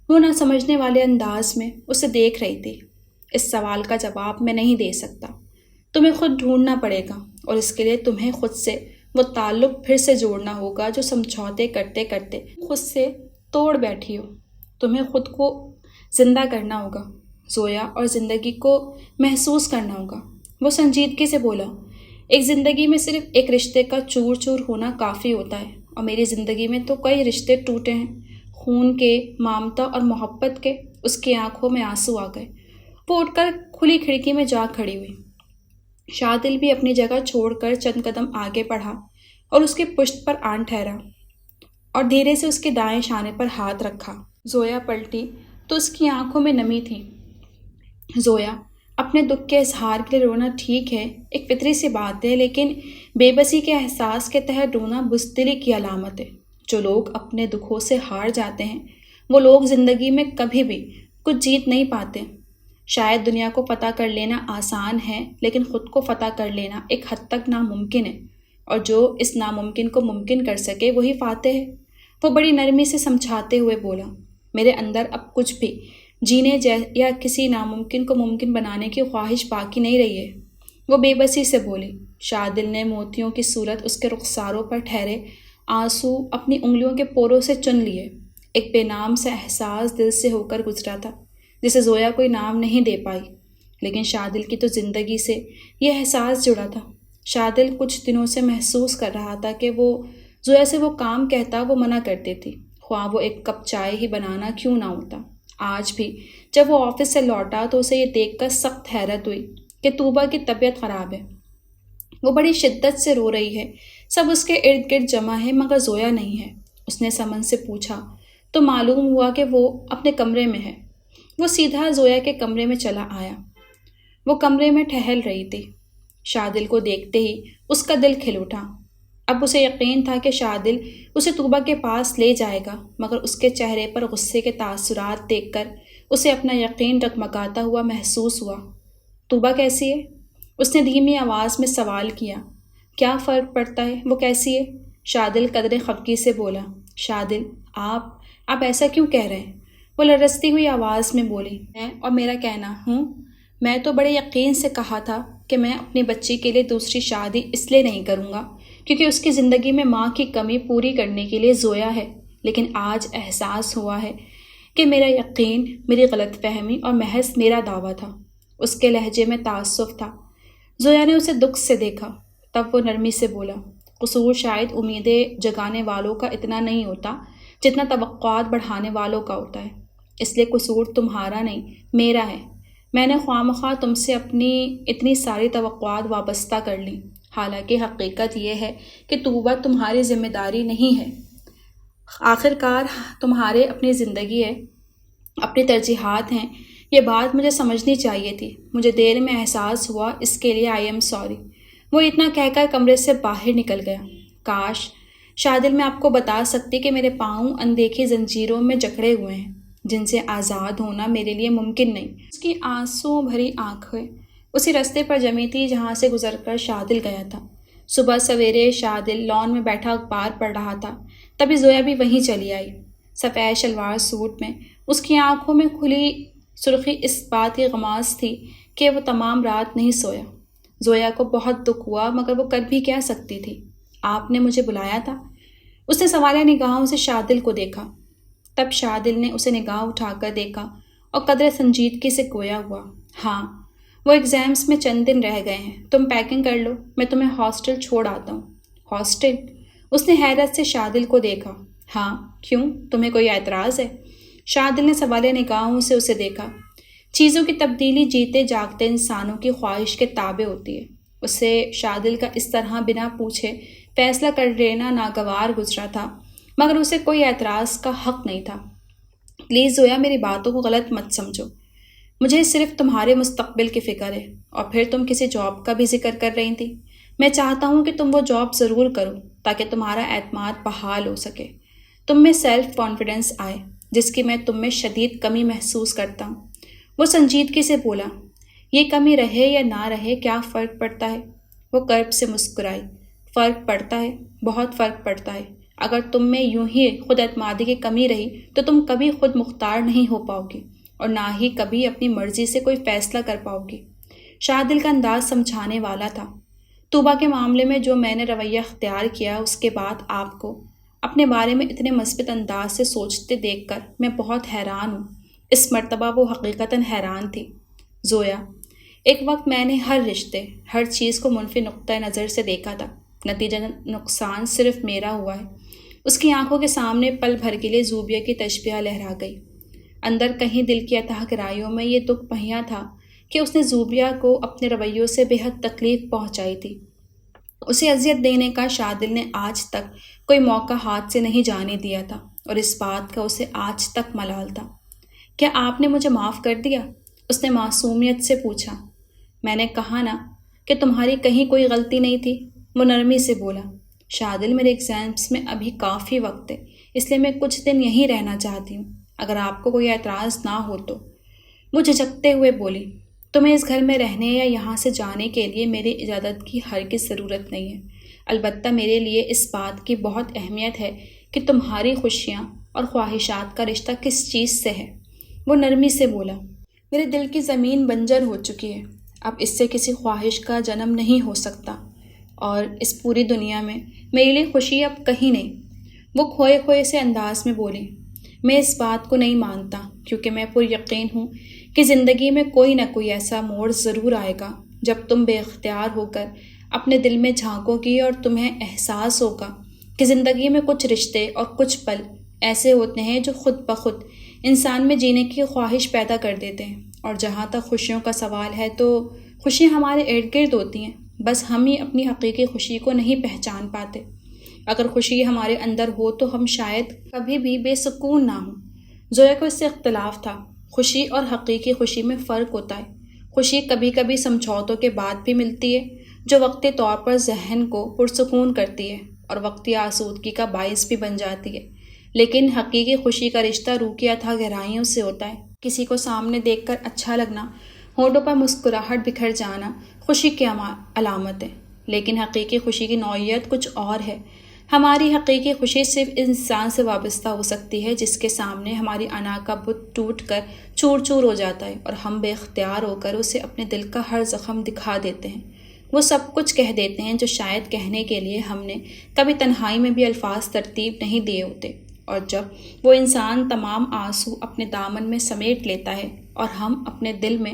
وہ نہ سمجھنے والے انداز میں اسے دیکھ رہی تھی۔ اس سوال کا جواب میں نہیں دے سکتا، تمہیں خود ڈھونڈنا پڑے گا، اور اس کے لیے تمہیں خود سے وہ تعلق پھر سے جوڑنا ہوگا جو سمجھوتے کرتے کرتے خود سے توڑ بیٹھی ہو۔ تمہیں خود کو زندہ کرنا ہوگا زویا، اور زندگی کو محسوس کرنا ہوگا، وہ سنجیدگی سے بولا۔ ایک زندگی میں صرف ایک رشتے کا چور چور ہونا کافی ہوتا ہے، اور میری زندگی میں تو کئی رشتے ٹوٹے ہیں، خون کے، مامتا اور محبت کے۔ اس کی آنکھوں میں آنسو آ گئے۔ وہ اٹھ کر کھلی کھڑکی میں جا کھڑی ہوئی۔ شادل بھی اپنی جگہ چھوڑ کر چند قدم آگے بڑھا اور اس کی پشت پر آن ٹھہرا، اور دھیرے سے اس کے دائیں شانے پر ہاتھ رکھا۔ زویا پلٹی تو اس کی آنکھوں میں نمی تھی۔ زویا، اپنے دکھ کے اظہار کے لیے رونا ٹھیک ہے، ایک فطری سی بات ہے، لیکن بے بسی کے احساس کے تحت رونا بزدلی کی علامت ہے۔ جو لوگ اپنے دکھوں سے ہار جاتے ہیں وہ لوگ زندگی میں کبھی بھی کچھ جیت نہیں پاتے۔ شاید دنیا کو فتح کر لینا آسان ہے، لیکن خود کو فتح کر لینا ایک حد تک ناممکن ہے، اور جو اس ناممکن کو ممکن کر سکے وہی فاتح ہے، وہ بڑی نرمی سے سمجھاتے ہوئے بولا۔ میرے اندر اب کچھ بھی جینے یا کسی ناممکن کو ممکن بنانے کی خواہش باقی نہیں رہی ہے، وہ بے بسی سے بولی۔ شادل نے موتیوں کی صورت اس کے رخساروں پر ٹھہرے آنسو اپنی انگلیوں کے پوروں سے چن لیے۔ ایک بے نام سا احساس دل سے ہو کر گزرا تھا، جسے زویا کوئی نام نہیں دے پائی، لیکن شادل کی تو زندگی سے یہ احساس جڑا تھا۔ شادل کچھ دنوں سے محسوس کر رہا تھا کہ وہ زویا سے وہ کام کہتا وہ منع کرتی تھی، خواہ وہ ایک کپ چائے ہی بنانا کیوں نہ ہوتا۔ آج بھی جب وہ آفس سے لوٹا تو اسے یہ دیکھ کر سخت حیرت ہوئی کہ طوبہ کی طبیعت خراب ہے۔ وہ بڑی شدت سے رو رہی ہے، سب اس کے ارد گرد جمع ہے، مگر زویا نہیں ہے۔ اس نے سمن سے پوچھا تو معلوم ہوا کہ وہ اپنے کمرے میں ہے۔ وہ سیدھا زویا کے کمرے میں چلا آیا۔ وہ کمرے میں ٹہل رہی تھی۔ شادل کو دیکھتے ہی اس کا دل کھل اٹھا۔ اب اسے یقین تھا کہ شادل اسے طوبہ کے پاس لے جائے گا، مگر اس کے چہرے پر غصے کے تاثرات دیکھ کر اسے اپنا یقین ڈگمگاتا ہوا محسوس ہوا۔ طوبہ کیسی ہے؟ اس نے دھیمی آواز میں سوال کیا۔ کیا فرق پڑتا ہے وہ کیسی ہے؟ شادل قدرے خفگی سے بولا۔ شادل، آپ ایسا کیوں کہہ رہے ہیں؟ وہ لرزتی ہوئی آواز میں بولی۔ میں اور میرا کہنا میں تو بڑے یقین سے کہا تھا کہ میں اپنی بچی کے لیے دوسری شادی اس لیے نہیں کروں گا کیونکہ اس کی زندگی میں ماں کی کمی پوری کرنے کے لیے زویا ہے، لیکن آج احساس ہوا ہے کہ میرا یقین میری غلط فہمی اور محض میرا دعویٰ تھا۔ اس کے لہجے میں تعصب تھا۔ زویا نے اسے دکھ سے دیکھا، تب وہ نرمی سے بولا، قصور شاید امیدیں جگانے والوں کا اتنا نہیں ہوتا جتنا توقعات بڑھانے والوں کا ہوتا ہے، اس لیے قصور تمہارا نہیں میرا ہے۔ میں نے خواہ تم سے اپنی اتنی ساری توقعات وابستہ کر لیں، حالانکہ حقیقت یہ ہے کہ طوبہ تمہاری ذمہ داری نہیں ہے۔ آخر کار تمہارے اپنی زندگی ہے، اپنی ترجیحات ہیں۔ یہ بات مجھے سمجھنی چاہیے تھی، مجھے دیر میں احساس ہوا، اس کے لیے آئی ایم سوری۔ وہ اتنا کہہ کر کمرے سے باہر نکل گیا۔ کاش شادل میں آپ کو بتا سکتی کہ میرے پاؤں اندیکھی زنجیروں میں جکڑے ہوئے ہیں جن سے آزاد ہونا میرے لیے ممکن نہیں۔ اس کی آنسوں بھری آنکھیں اسی رستے پر جمی تھی جہاں سے گزر کر شادل گیا تھا۔ صبح سویرے شادل لان میں بیٹھا اخبار پڑھ رہا تھا، تبھی زویا بھی وہیں چلی آئی، سفید شلوار سوٹ میں۔ اس کی آنکھوں میں کھلی سرخی اس بات کی غماز تھی کہ وہ تمام رات نہیں سویا۔ زویا کو بہت دکھ ہوا، مگر وہ کر بھی کیا سکتی تھی۔ آپ نے مجھے بلایا تھا؟ اس نے سوالیہ نگاہوں سے شادل کو دیکھا۔ تب شادل نے اسے نگاہ اٹھا کر دیکھا اور قدر سنجیدگی سے گویا ہوا۔ ہاں، وہ ایگزامز میں چند دن رہ گئے ہیں، تم پیکنگ کر لو، میں تمہیں ہاسٹل چھوڑ آتا ہوں۔ ہاسٹل؟ اس نے حیرت سے شادل کو دیکھا۔ ہاں، کیوں؟ تمہیں کوئی اعتراض ہے؟ شادل نے سوالیہ نگاہوں سے اسے دیکھا۔ چیزوں کی تبدیلی جیتے جاگتے انسانوں کی خواہش کے تابع ہوتی ہے۔ اسے شادل کا اس طرح بنا پوچھے فیصلہ کر لینا ناگوار گزرا تھا، مگر اسے کوئی اعتراض کا حق نہیں تھا۔ پلیز زویا، میری باتوں کو غلط مت سمجھو، مجھے صرف تمہارے مستقبل کی فکر ہے۔ اور پھر تم کسی جاب کا بھی ذکر کر رہی تھی، میں چاہتا ہوں کہ تم وہ جاب ضرور کرو تاکہ تمہارا اعتماد بحال ہو سکے، تم میں سیلف کانفیڈنس آئے جس کی میں تم میں شدید کمی محسوس کرتا ہوں۔ وہ سنجیدگی سے بولا، یہ کمی رہے یا نہ رہے کیا فرق پڑتا ہے؟ وہ کرب سے مسکرائی۔ فرق پڑتا ہے، بہت فرق پڑتا ہے۔ اگر تم میں یوں ہی خود اعتمادی کی کمی رہی تو تم کبھی خود مختار نہیں ہو پاؤ گی اور نہ ہی کبھی اپنی مرضی سے کوئی فیصلہ کر پاؤ گی۔ شادل کا انداز سمجھانے والا تھا۔ طوبہ کے معاملے میں جو میں نے رویہ اختیار کیا، اس کے بعد آپ کو اپنے بارے میں اتنے مثبت انداز سے سوچتے دیکھ کر میں بہت حیران ہوں۔ اس مرتبہ وہ حقیقتاً حیران تھی۔ زویا، ایک وقت میں نے ہر رشتے، ہر چیز کو منفی نقطۂ نظر سے دیکھا تھا، نتیجہ نقصان صرف میرا ہوا ہے۔ اس کی آنکھوں کے سامنے پل بھر کے لیے زوبیا کی تشبیہ لہرا گئی۔ اندر کہیں دل کی اتھاہ گہرائیوں میں یہ دکھ پہنیا تھا کہ اس نے زوبیا کو اپنے رویوں سے بے حد تکلیف پہنچائی تھی۔ اسے اذیت دینے کا شادل نے آج تک کوئی موقع ہاتھ سے نہیں جانے دیا تھا اور اس بات کا اسے آج تک ملال تھا۔ کیا آپ نے مجھے معاف کر دیا؟ اس نے معصومیت سے پوچھا۔ میں نے کہا نا کہ تمہاری کہیں کوئی غلطی نہیں تھی، وہ نرمی سے بولا۔ شادل، میرے ایگزامس میں ابھی کافی وقت ہے، اس لیے میں کچھ دن یہیں رہنا چاہتی ہوں، اگر آپ کو کوئی اعتراض نہ ہو تو۔ وہ جھجکتے ہوئے بولی، تمہیں اس گھر میں رہنے یا یہاں سے جانے کے لیے میری اجازت کی ہرگز ضرورت نہیں ہے، البتہ میرے لیے اس بات کی بہت اہمیت ہے کہ تمہاری خوشیاں اور خواہشات کا رشتہ کس چیز سے ہے۔ وہ نرمی سے بولا، میرے دل کی زمین بنجر ہو چکی ہے، اب اس سے کسی خواہش کا جنم نہیں ہو سکتا، اور اس پوری دنیا میں میرے لیے خوشی اب کہیں نہیں۔ وہ کھوئے سے انداز میں بولی، میں اس بات کو نہیں مانتا کیونکہ میں پر یقین ہوں کہ زندگی میں کوئی نہ کوئی ایسا موڑ ضرور آئے گا جب تم بے اختیار ہو کر اپنے دل میں جھانکو گی اور تمہیں احساس ہوگا کہ زندگی میں کچھ رشتے اور کچھ پل ایسے ہوتے ہیں جو خود بخود انسان میں جینے کی خواہش پیدا کر دیتے ہیں۔ اور جہاں تک خوشیوں کا سوال ہے تو خوشیاں ہمارے ارد گرد ہوتی ہیں، بس ہم ہی اپنی حقیقی خوشی کو نہیں پہچان پاتے۔ اگر خوشی ہمارے اندر ہو تو ہم شاید کبھی بھی بے سکون نہ ہوں۔ زویا کو اس سے اختلاف تھا۔ خوشی اور حقیقی خوشی میں فرق ہوتا ہے۔ خوشی کبھی کبھی سمجھوتوں کے بعد بھی ملتی ہے جو وقتی طور پر ذہن کو پرسکون کرتی ہے اور وقتی آسودگی کا باعث بھی بن جاتی ہے، لیکن حقیقی خوشی کا رشتہ روح کی اتھا گہرائیوں سے ہوتا ہے۔ کسی کو سامنے دیکھ کر اچھا لگنا، ہونٹوں پر مسکراہٹ بکھر جانا خوشی کی علامت ہے، لیکن حقیقی خوشی کی نوعیت کچھ اور ہے۔ ہماری حقیقی خوشی صرف انسان سے وابستہ ہو سکتی ہے جس کے سامنے ہماری انا کا بت ٹوٹ کر چور چور ہو جاتا ہے اور ہم بے اختیار ہو کر اسے اپنے دل کا ہر زخم دکھا دیتے ہیں۔ وہ سب کچھ کہہ دیتے ہیں جو شاید کہنے کے لیے ہم نے کبھی تنہائی میں بھی الفاظ ترتیب نہیں دیے ہوتے، اور جب وہ انسان تمام آنسو اپنے دامن میں سمیٹ لیتا ہے اور ہم اپنے دل میں،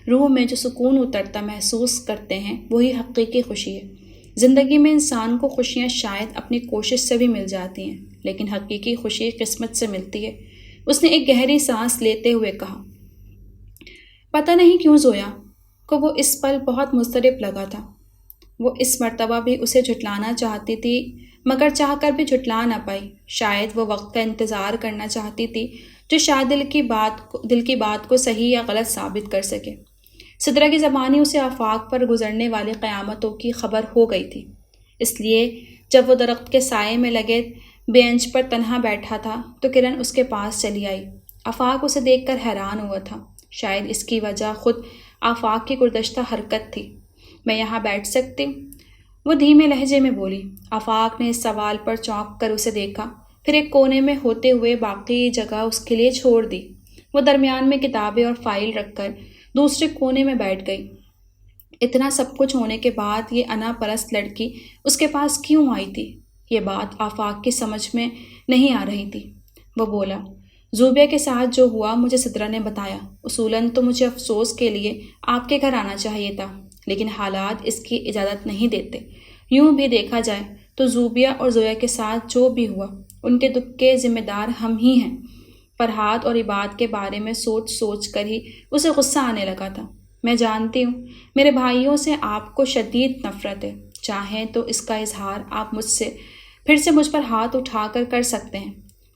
روح میں جو سکون اترتا محسوس کرتے ہیں، وہی حقیقی خوشی ہے۔ زندگی میں انسان کو خوشیاں شاید اپنی کوشش سے بھی مل جاتی ہیں، لیکن حقیقی خوشی قسمت سے ملتی ہے۔ اس نے ایک گہری سانس لیتے ہوئے کہا۔ پتہ نہیں کیوں زویا کو وہ اس پل بہت مضطرب لگا تھا۔ وہ اس مرتبہ بھی اسے جھٹلانا چاہتی تھی، مگر چاہ کر بھی جھٹلا نہ پائی۔ شاید وہ وقت کا انتظار کرنا چاہتی تھی جو شاید دل کی بات کو صحیح یا غلط ثابت کر سکے۔ سدرہ کی زبانی اسے آفاق پر گزرنے والی قیامتوں کی خبر ہو گئی تھی، اس لیے جب وہ درخت کے سائے میں لگے بینچ پر تنہا بیٹھا تھا تو کرن اس کے پاس چلی آئی۔ آفاق اسے دیکھ کر حیران ہوا تھا، شاید اس کی وجہ خود آفاق کی گزشتہ حرکت تھی۔ میں یہاں بیٹھ سکتی؟ وہ دھیمے لہجے میں بولی۔ آفاق نے اس سوال پر چونک کر اسے دیکھا، پھر ایک کونے میں ہوتے ہوئے باقی جگہ اس کے لیے چھوڑ دی۔ وہ درمیان میں کتابیں اور فائل رکھ کر دوسرے کونے میں بیٹھ گئی۔ اتنا سب کچھ ہونے کے بعد یہ انا پرست لڑکی اس کے پاس کیوں آئی تھی؟ یہ بات آفاق کی سمجھ میں نہیں آ رہی تھی۔ وہ بولا، زوبیہ کے ساتھ جو ہوا مجھے سدرہ نے بتایا۔ اصولاً تو مجھے افسوس کے لیے آپ کے گھر آنا چاہیے تھا، لیکن حالات اس کی اجازت نہیں دیتے۔ یوں بھی دیکھا جائے تو زوبیہ اور زویا کے ساتھ جو بھی ہوا ان کے دکھ کے ذمہ دار ہم ہی ہیں۔ فرحات اور عباد کے بارے میں سوچ سوچ کر ہی اسے غصہ آنے لگا تھا۔ میں جانتی ہوں میرے بھائیوں سے آپ کو شدید نفرت ہے، چاہیں تو اس کا اظہار آپ پھر سے مجھ پر ہاتھ اٹھا کر سکتے ہیں۔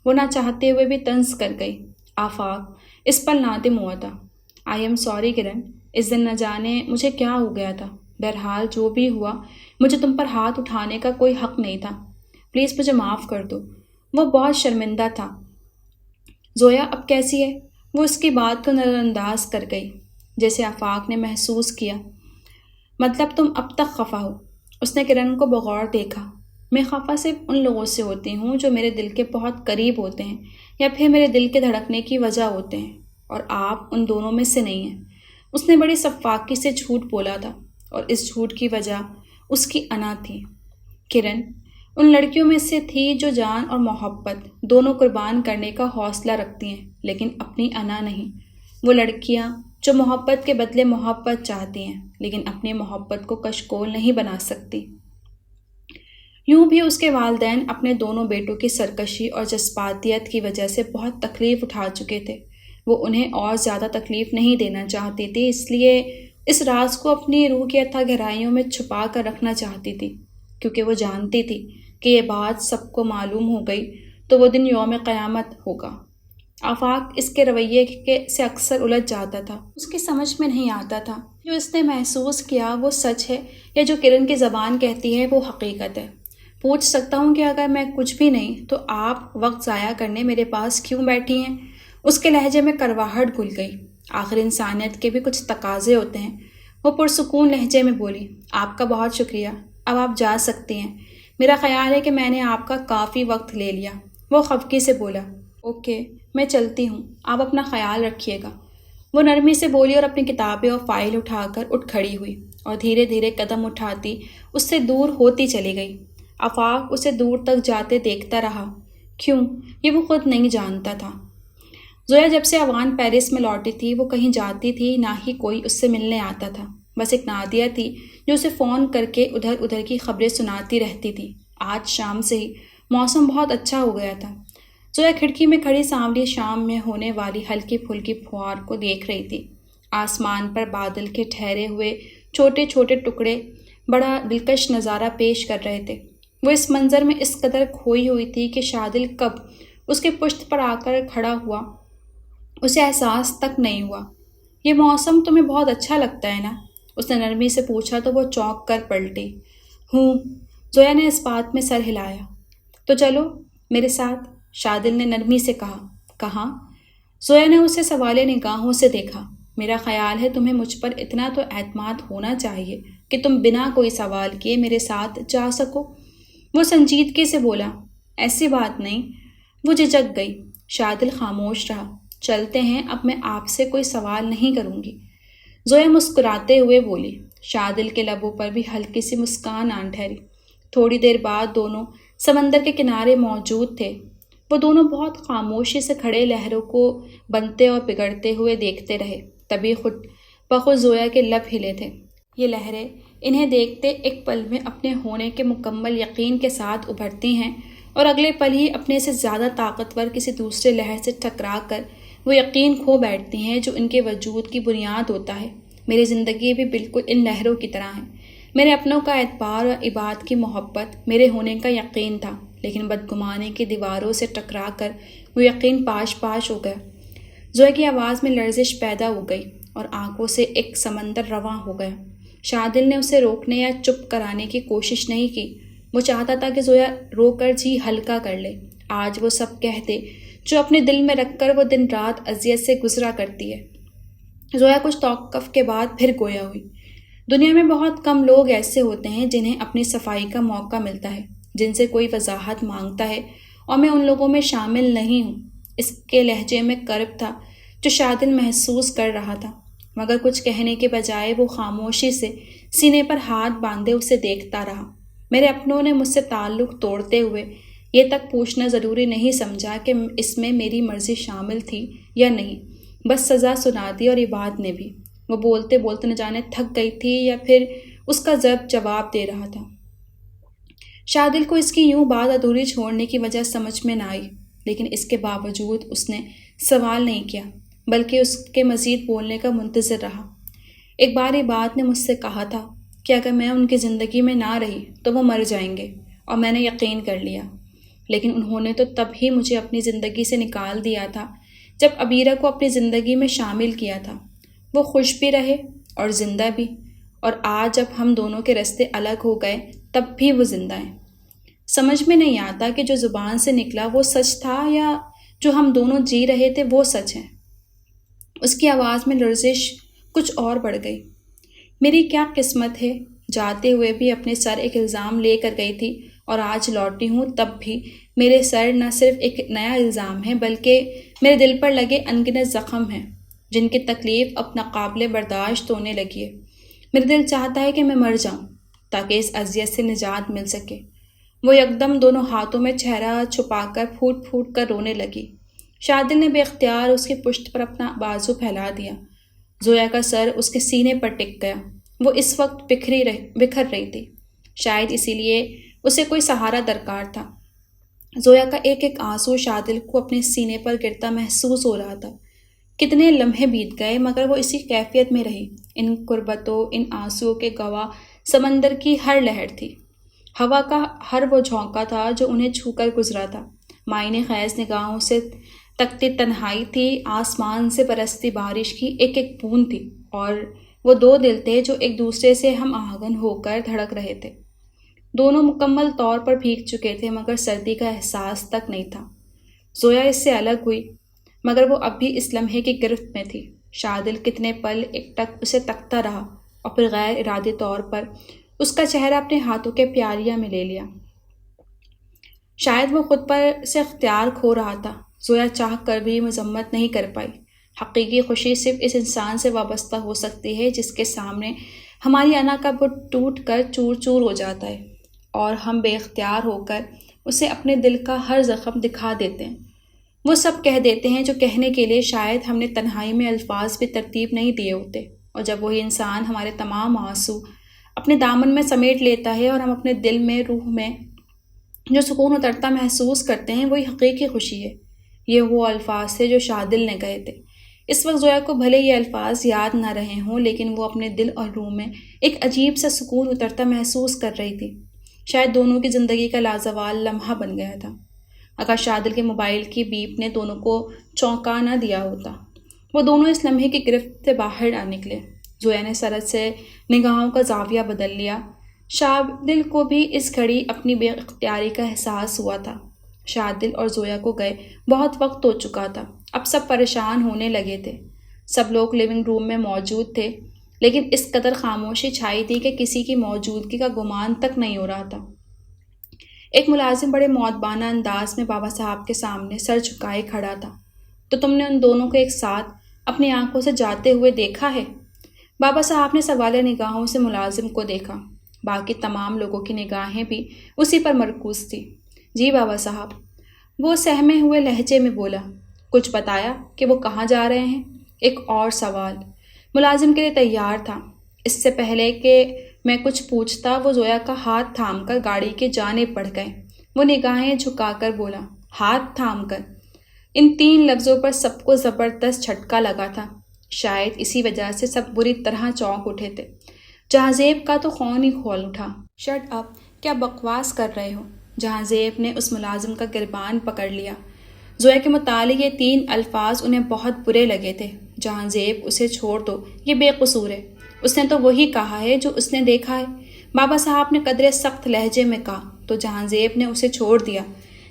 وہ نہ چاہتے ہوئے بھی طنز کر گئی۔ آفاق اس پر نادم ہوا تھا۔ آئی ایم سوری کرن، اس دن نہ جانے مجھے کیا ہو گیا تھا۔ بہرحال جو بھی ہوا مجھے تم پر ہاتھ اٹھانے کا کوئی حق نہیں تھا، پلیز مجھے معاف کر دو۔ وہ بہت شرمندہ تھا۔ زویا اب کیسی ہے؟ وہ اس کی بات کو نظر انداز کر گئی، جیسے آفاق نے محسوس کیا۔ مطلب تم اب تک خفا ہو؟ اس نے کرن کو بغور دیکھا۔ میں خفا صرف ان لوگوں سے ہوتی ہوں جو میرے دل کے بہت قریب ہوتے ہیں یا پھر میرے دل کے دھڑکنے کی وجہ ہوتے ہیں، اور آپ ان دونوں میں سے نہیں ہیں۔ اس نے بڑی شفاقی سے جھوٹ بولا تھا، اور اس جھوٹ کی وجہ اس کی انا تھی۔ کرن ان لڑکیوں میں سے تھی جو جان اور محبت دونوں قربان کرنے کا حوصلہ رکھتی ہیں، لیکن اپنی انا نہیں۔ وہ لڑکیاں جو محبت کے بدلے محبت چاہتی ہیں، لیکن اپنی محبت کو کشکول نہیں بنا سکتی۔ یوں بھی اس کے والدین اپنے دونوں بیٹوں کی سرکشی اور جذباتیت کی وجہ سے بہت تکلیف اٹھا چکے تھے۔ وہ انہیں اور زیادہ تکلیف نہیں دینا چاہتی تھی، اس لیے اس راز کو اپنی روح کی اتھا گہرائیوں میں چھپا کر رکھنا چاہتی تھی، کیونکہ وہ جانتی تھی کہ یہ بات سب کو معلوم ہو گئی تو وہ دن یوم قیامت ہوگا۔ آفاق اس کے رویے سے اکثر الجھ جاتا تھا۔ اس کی سمجھ میں نہیں آتا تھا جو اس نے محسوس کیا وہ سچ ہے یا جو کرن کی زبان کہتی ہے وہ حقیقت ہے۔ پوچھ سکتا ہوں کہ اگر میں کچھ بھی نہیں تو آپ وقت ضائع کرنے میرے پاس کیوں بیٹھی ہیں؟ اس کے لہجے میں کرواہٹ گھل گئی۔ آخر انسانیت کے بھی کچھ تقاضے ہوتے ہیں۔ وہ پرسکون لہجے میں بولی، آپ کا بہت شکریہ، اب آپ جا سکتی ہیں۔ میرا خیال ہے کہ میں نے آپ کا کافی وقت لے لیا۔ وہ خفگی سے بولا، اوکے میں چلتی ہوں، آپ اپنا خیال رکھیے گا۔ وہ نرمی سے بولی اور اپنی کتابیں اور فائل اٹھا کر اٹھ کھڑی ہوئی اور دھیرے دھیرے قدم اٹھاتی اس سے دور ہوتی چلی گئی۔ آفاق اسے دور تک جاتے دیکھتا رہا، کیوں یہ وہ خود نہیں جانتا تھا۔ زویا جب سے افغان پیرس میں لوٹی تھی وہ کہیں جاتی تھی، نہ ہی کوئی اس سے ملنے آتا تھا۔ بس ایک نادیہ تھی جو اسے فون کر کے ادھر ادھر کی خبریں سناتی رہتی تھی۔ آج شام سے ہی موسم بہت اچھا ہو گیا تھا۔ زویا کھڑکی میں کھڑی سانولی شام میں ہونے والی ہلکی پھلکی پھوار کو دیکھ رہی تھی۔ آسمان پر بادل کے ٹھہرے ہوئے چھوٹے چھوٹے ٹکڑے بڑا دلکش نظارہ پیش کر رہے تھے۔ وہ اس منظر میں اس قدر کھوئی ہوئی تھی کہ شادل کب اس کے پشت پر آ کر کھڑا ہوا اسے احساس تک نہیں ہوا۔ یہ موسم تمہیں بہت اچھا لگتا ہے نا؟ اس نے نرمی سے پوچھا تو وہ چونک کر پلٹی۔ ہوں، زویا نے اس بات میں سر ہلایا۔ تو چلو میرے ساتھ، شادل نے نرمی سے کہا۔ کہاں؟ زویا نے اسے سوالے نگاہوں سے دیکھا۔ میرا خیال ہے تمہیں مجھ پر اتنا تو اعتماد ہونا چاہیے کہ تم بنا کوئی سوال کیے میرے ساتھ جا سکو۔ وہ سنجیدگی سے بولا۔ ایسی بات نہیں۔ وہ جھجک گئی۔ شادل خاموش رہا۔ چلتے ہیں، اب میں آپ سے کوئی سوال نہیں کروں گی، زویا مسکراتے ہوئے بولی۔ شادل کے لبوں پر بھی ہلکی سی مسکان آن ٹھہری۔ تھوڑی دیر بعد دونوں سمندر کے کنارے موجود تھے۔ وہ دونوں بہت خاموشی سے کھڑے لہروں کو بنتے اور بگڑتے ہوئے دیکھتے رہے۔ تبھی خود بخود زویا کے لب ہلے تھے۔ یہ لہریں انہیں دیکھتے ایک پل میں اپنے ہونے کے مکمل یقین کے ساتھ ابھرتی ہیں اور اگلے پل ہی اپنے سے زیادہ طاقتور کسی دوسرے لہر سے ٹکرا کر وہ یقین کھو بیٹھتی ہیں جو ان کے وجود کی بنیاد ہوتا ہے۔ میری زندگی بھی بالکل ان لہروں کی طرح ہے۔ میرے اپنوں کا اعتبار اور عباد کی محبت میرے ہونے کا یقین تھا، لیکن بدگمانی کی دیواروں سے ٹکرا کر وہ یقین پاش پاش ہو گیا۔ زویا کی آواز میں لرزش پیدا ہو گئی اور آنکھوں سے ایک سمندر رواں ہو گیا۔ شادل نے اسے روکنے یا چپ کرانے کی کوشش نہیں کی۔ وہ چاہتا تھا کہ زویا رو کر جی ہلکا کر لے۔ آج وہ سب کہہ دے جو اپنے دل میں رکھ کر وہ دن رات اذیت سے گزرا کرتی ہے۔ زویا کچھ توقف کے بعد پھر گویا ہوئی۔ دنیا میں بہت کم لوگ ایسے ہوتے ہیں جنہیں اپنی صفائی کا موقع ملتا ہے، جن سے کوئی وضاحت مانگتا ہے، اور میں ان لوگوں میں شامل نہیں ہوں۔ اس کے لہجے میں کرب تھا جو شادل محسوس کر رہا تھا، مگر کچھ کہنے کے بجائے وہ خاموشی سے سینے پر ہاتھ باندھے اسے دیکھتا رہا۔ میرے اپنوں نے مجھ سے تعلق توڑتے ہوئے یہ تک پوچھنا ضروری نہیں سمجھا کہ اس میں میری مرضی شامل تھی یا نہیں، بس سزا سنا دی، اور عباد نے بھی۔ وہ بولتے بولتے نہ جانے تھک گئی تھی یا پھر اس کا ضرب جواب دے رہا تھا۔ شادل کو اس کی یوں بات ادھوری چھوڑنے کی وجہ سمجھ میں نہ آئی، لیکن اس کے باوجود اس نے سوال نہیں کیا، بلکہ اس کے مزید بولنے کا منتظر رہا۔ ایک بار عباد نے مجھ سے کہا تھا کہ اگر میں ان کی زندگی میں نہ رہی تو وہ مر جائیں گے، اور میں نے یقین کر لیا، لیکن انہوں نے تو تب ہی مجھے اپنی زندگی سے نکال دیا تھا جب عبیرہ کو اپنی زندگی میں شامل کیا تھا۔ وہ خوش بھی رہے اور زندہ بھی، اور آج جب ہم دونوں کے راستے الگ ہو گئے تب بھی وہ زندہ ہیں۔ سمجھ میں نہیں آتا کہ جو زبان سے نکلا وہ سچ تھا یا جو ہم دونوں جی رہے تھے وہ سچ ہے۔ اس کی آواز میں لرزش کچھ اور بڑھ گئی۔ میری کیا قسمت ہے، جاتے ہوئے بھی اپنے سر ایک الزام لے کر گئی تھی، اور آج لوٹی ہوں تب بھی میرے سر نہ صرف ایک نیا الزام ہے بلکہ میرے دل پر لگے انگنت زخم ہیں جن کی تکلیف اب ناقابل برداشت ہونے لگی ہے۔ میرا دل چاہتا ہے کہ میں مر جاؤں تاکہ اس اذیت سے نجات مل سکے۔ وہ یکدم دونوں ہاتھوں میں چہرہ چھپا کر پھوٹ پھوٹ کر رونے لگی۔ شادل نے بے اختیار اس کی پشت پر اپنا بازو پھیلا دیا۔ زویا کا سر اس کے سینے پر ٹک گیا۔ وہ اس وقت بکھر رہی تھی، شاید اسی لیے اسے کوئی سہارا درکار تھا۔ زویا کا ایک ایک آنسو شادل کو اپنے سینے پر گرتا محسوس ہو رہا تھا۔ کتنے لمحے بیت گئے مگر وہ اسی کیفیت میں رہی۔ ان قربتوں، ان آنسوؤں کے گواہ سمندر کی ہر لہر تھی، ہوا کا ہر وہ جھونکا تھا جو انہیں چھو کر گزرا تھا۔ معنی خیز نگاہوں سے تکتی تنہائی تھی، آسمان سے برستی بارش کی ایک ایک بوند تھی، اور وہ دو دل تھے جو ایک دوسرے سے ہم آہنگ ہو کر دھڑک رہے تھے۔ دونوں مکمل طور پر بھیگ چکے تھے مگر سردی کا احساس تک نہیں تھا۔ زویا اس سے الگ ہوئی مگر وہ اب بھی اس لمحے کی گرفت میں تھی۔ شادل کتنے پل ایک ٹک اسے تکتا رہا اور پھر غیر ارادی طور پر اس کا چہرہ اپنے ہاتھوں کے پیالیہ میں لے لیا۔ شاید وہ خود پر سے اختیار کھو رہا تھا۔ زویا چاہ کر بھی مذمت نہیں کر پائی۔ حقیقی خوشی صرف اس انسان سے وابستہ ہو سکتی ہے جس کے سامنے ہماری انا کا بت ٹوٹ کر چور چور ہو جاتا ہے اور ہم بے اختیار ہو کر اسے اپنے دل کا ہر زخم دکھا دیتے ہیں۔ وہ سب کہہ دیتے ہیں جو کہنے کے لیے شاید ہم نے تنہائی میں الفاظ بھی ترتیب نہیں دیے ہوتے، اور جب وہی انسان ہمارے تمام آنسو اپنے دامن میں سمیٹ لیتا ہے اور ہم اپنے دل میں، روح میں جو سکون اترتا محسوس کرتے ہیں وہی حقیقی خوشی ہے۔ یہ وہ الفاظ تھے جو شادل نے کہے تھے۔ اس وقت زویا کو بھلے یہ الفاظ یاد نہ رہے ہوں لیکن وہ اپنے دل اور روح میں ایک عجیب سا سکون اترتا محسوس کر رہی تھی۔ شاید دونوں کی زندگی کا لازوال لمحہ بن گیا تھا۔ اگر شادل کے موبائل کی بیپ نے دونوں کو چونکا نہ دیا ہوتا، وہ دونوں اس لمحے کی گرفت سے باہر آ نکلے۔ زویا نے سرد سے نگاہوں کا زاویہ بدل لیا۔ شادل کو بھی اس گھڑی اپنی بے اختیاری کا احساس ہوا تھا۔ شادل اور زویا کو گئے بہت وقت ہو چکا تھا۔ اب سب پریشان ہونے لگے تھے۔ سب لوگ لیونگ روم میں موجود تھے، لیکن اس قدر خاموشی چھائی تھی کہ کسی کی موجودگی کا گمان تک نہیں ہو رہا تھا۔ ایک ملازم بڑے مؤدبانہ انداز میں بابا صاحب کے سامنے سر جھکائے کھڑا تھا۔ تو تم نے ان دونوں کو ایک ساتھ اپنی آنکھوں سے جاتے ہوئے دیکھا ہے؟ بابا صاحب نے سوالیہ نگاہوں سے ملازم کو دیکھا۔ باقی تمام لوگوں کی نگاہیں بھی اسی پر مرکوز تھی۔ جی بابا صاحب، وہ سہمے ہوئے لہجے میں بولا۔ کچھ بتایا کہ وہ کہاں جا رہے ہیں؟ ایک اور سوال ملازم کے لیے تیار تھا۔ اس سے پہلے کہ میں کچھ پوچھتا وہ زویا کا ہاتھ تھام کر گاڑی کے جانب بڑھ گئے۔ وہ نگاہیں جھکا کر بولا، ہاتھ تھام کر؟ ان 3 لفظوں پر سب کو زبردست جھٹکا لگا تھا۔ شاید اسی وجہ سے سب بری طرح چونک اٹھے تھے۔ جہانزیب کا تو خون ہی کھول اٹھا۔ شٹ اپ، کیا بکواس کر رہے ہو؟ جہانزیب نے اس ملازم کا گریبان پکڑ لیا۔ زویا کے متعلق یہ 3 الفاظ انہیں بہت برے لگے تھے۔ جہانزیب، اسے چھوڑ دو، یہ بے قصور ہے۔ اس نے تو وہی کہا ہے جو اس نے دیکھا ہے، بابا صاحب نے قدرے سخت لہجے میں کہا۔ تو جہانزیب نے اسے چھوڑ دیا۔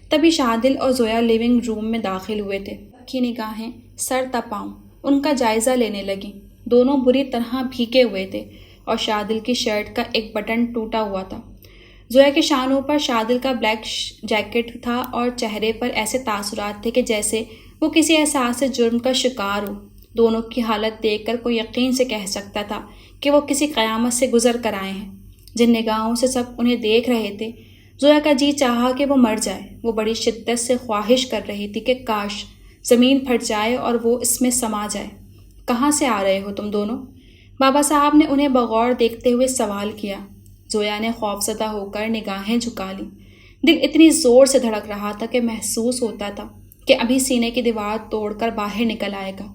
تبھی شادل اور زویا لیونگ روم میں داخل ہوئے تھے۔ کی نگاہیں سر تا پاؤں ان کا جائزہ لینے لگیں۔ دونوں بری طرح بھیگے ہوئے تھے اور شادل کی شرٹ کا ایک بٹن ٹوٹا ہوا تھا۔ زویا کے شانوں پر شادل کا بلیک جیکٹ تھا اور چہرے پر ایسے تاثرات تھے کہ جیسے وہ کسی احساس جرم کا شکار ہو۔ دونوں کی حالت دیکھ کر کوئی یقین سے کہہ سکتا تھا کہ وہ کسی قیامت سے گزر کر آئے ہیں۔ جن نگاہوں سے سب انہیں دیکھ رہے تھے، زویا کا جی چاہا کہ وہ مر جائے۔ وہ بڑی شدت سے خواہش کر رہی تھی کہ کاش زمین پھٹ جائے اور وہ اس میں سما جائے۔ کہاں سے آ رہے ہو تم دونوں؟ بابا صاحب نے انہیں بغور دیکھتے ہوئے سوال کیا۔ زویا نے خوفزدہ ہو کر نگاہیں جھکا لیں۔ دل اتنی زور سے دھڑک رہا تھا کہ محسوس ہوتا تھا کہ ابھی سینے کی دیوار توڑ کر باہر نکل آئے گا۔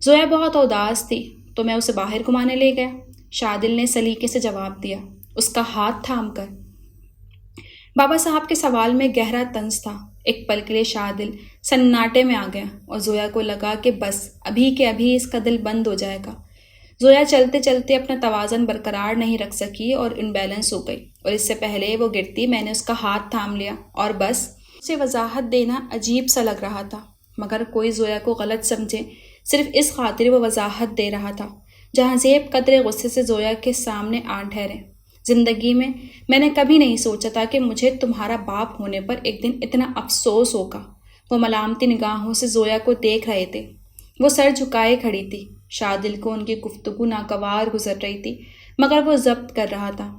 زویا بہت اداس تھی تو میں اسے باہر گھمانے لے گیا، شادل نے سلیقے سے جواب دیا، اس کا ہاتھ تھام کر۔ بابا صاحب کے سوال میں گہرا طنز تھا۔ ایک پل کے لیے شادل سناٹے میں آ گیا اور زویا کو لگا کہ بس ابھی کے ابھی اس کا دل بند ہو جائے گا۔ زویا چلتے چلتے اپنا توازن برقرار نہیں رکھ سکی اور ان بیلنس ہو گئی، اور اس سے پہلے وہ گرتی میں نے اس کا ہاتھ تھام لیا اور بس۔ اسے وضاحت دینا عجیب سا لگ رہا تھا، مگر کوئی زویا کو غلط سمجھے صرف اس خاطر وہ وضاحت دے رہا تھا۔ جہانزیب قدرے غصے سے زویا کے سامنے آ ٹھہرے۔ زندگی میں نے کبھی نہیں سوچا تھا کہ مجھے تمہارا باپ ہونے پر ایک دن اتنا افسوس ہوگا۔ وہ ملامتی نگاہوں سے زویا کو دیکھ رہے تھے۔ وہ سر جھکائے کھڑی تھی۔ شادل کو ان کی گفتگو ناگوار گزر رہی تھی، مگر وہ ضبط کر رہا تھا۔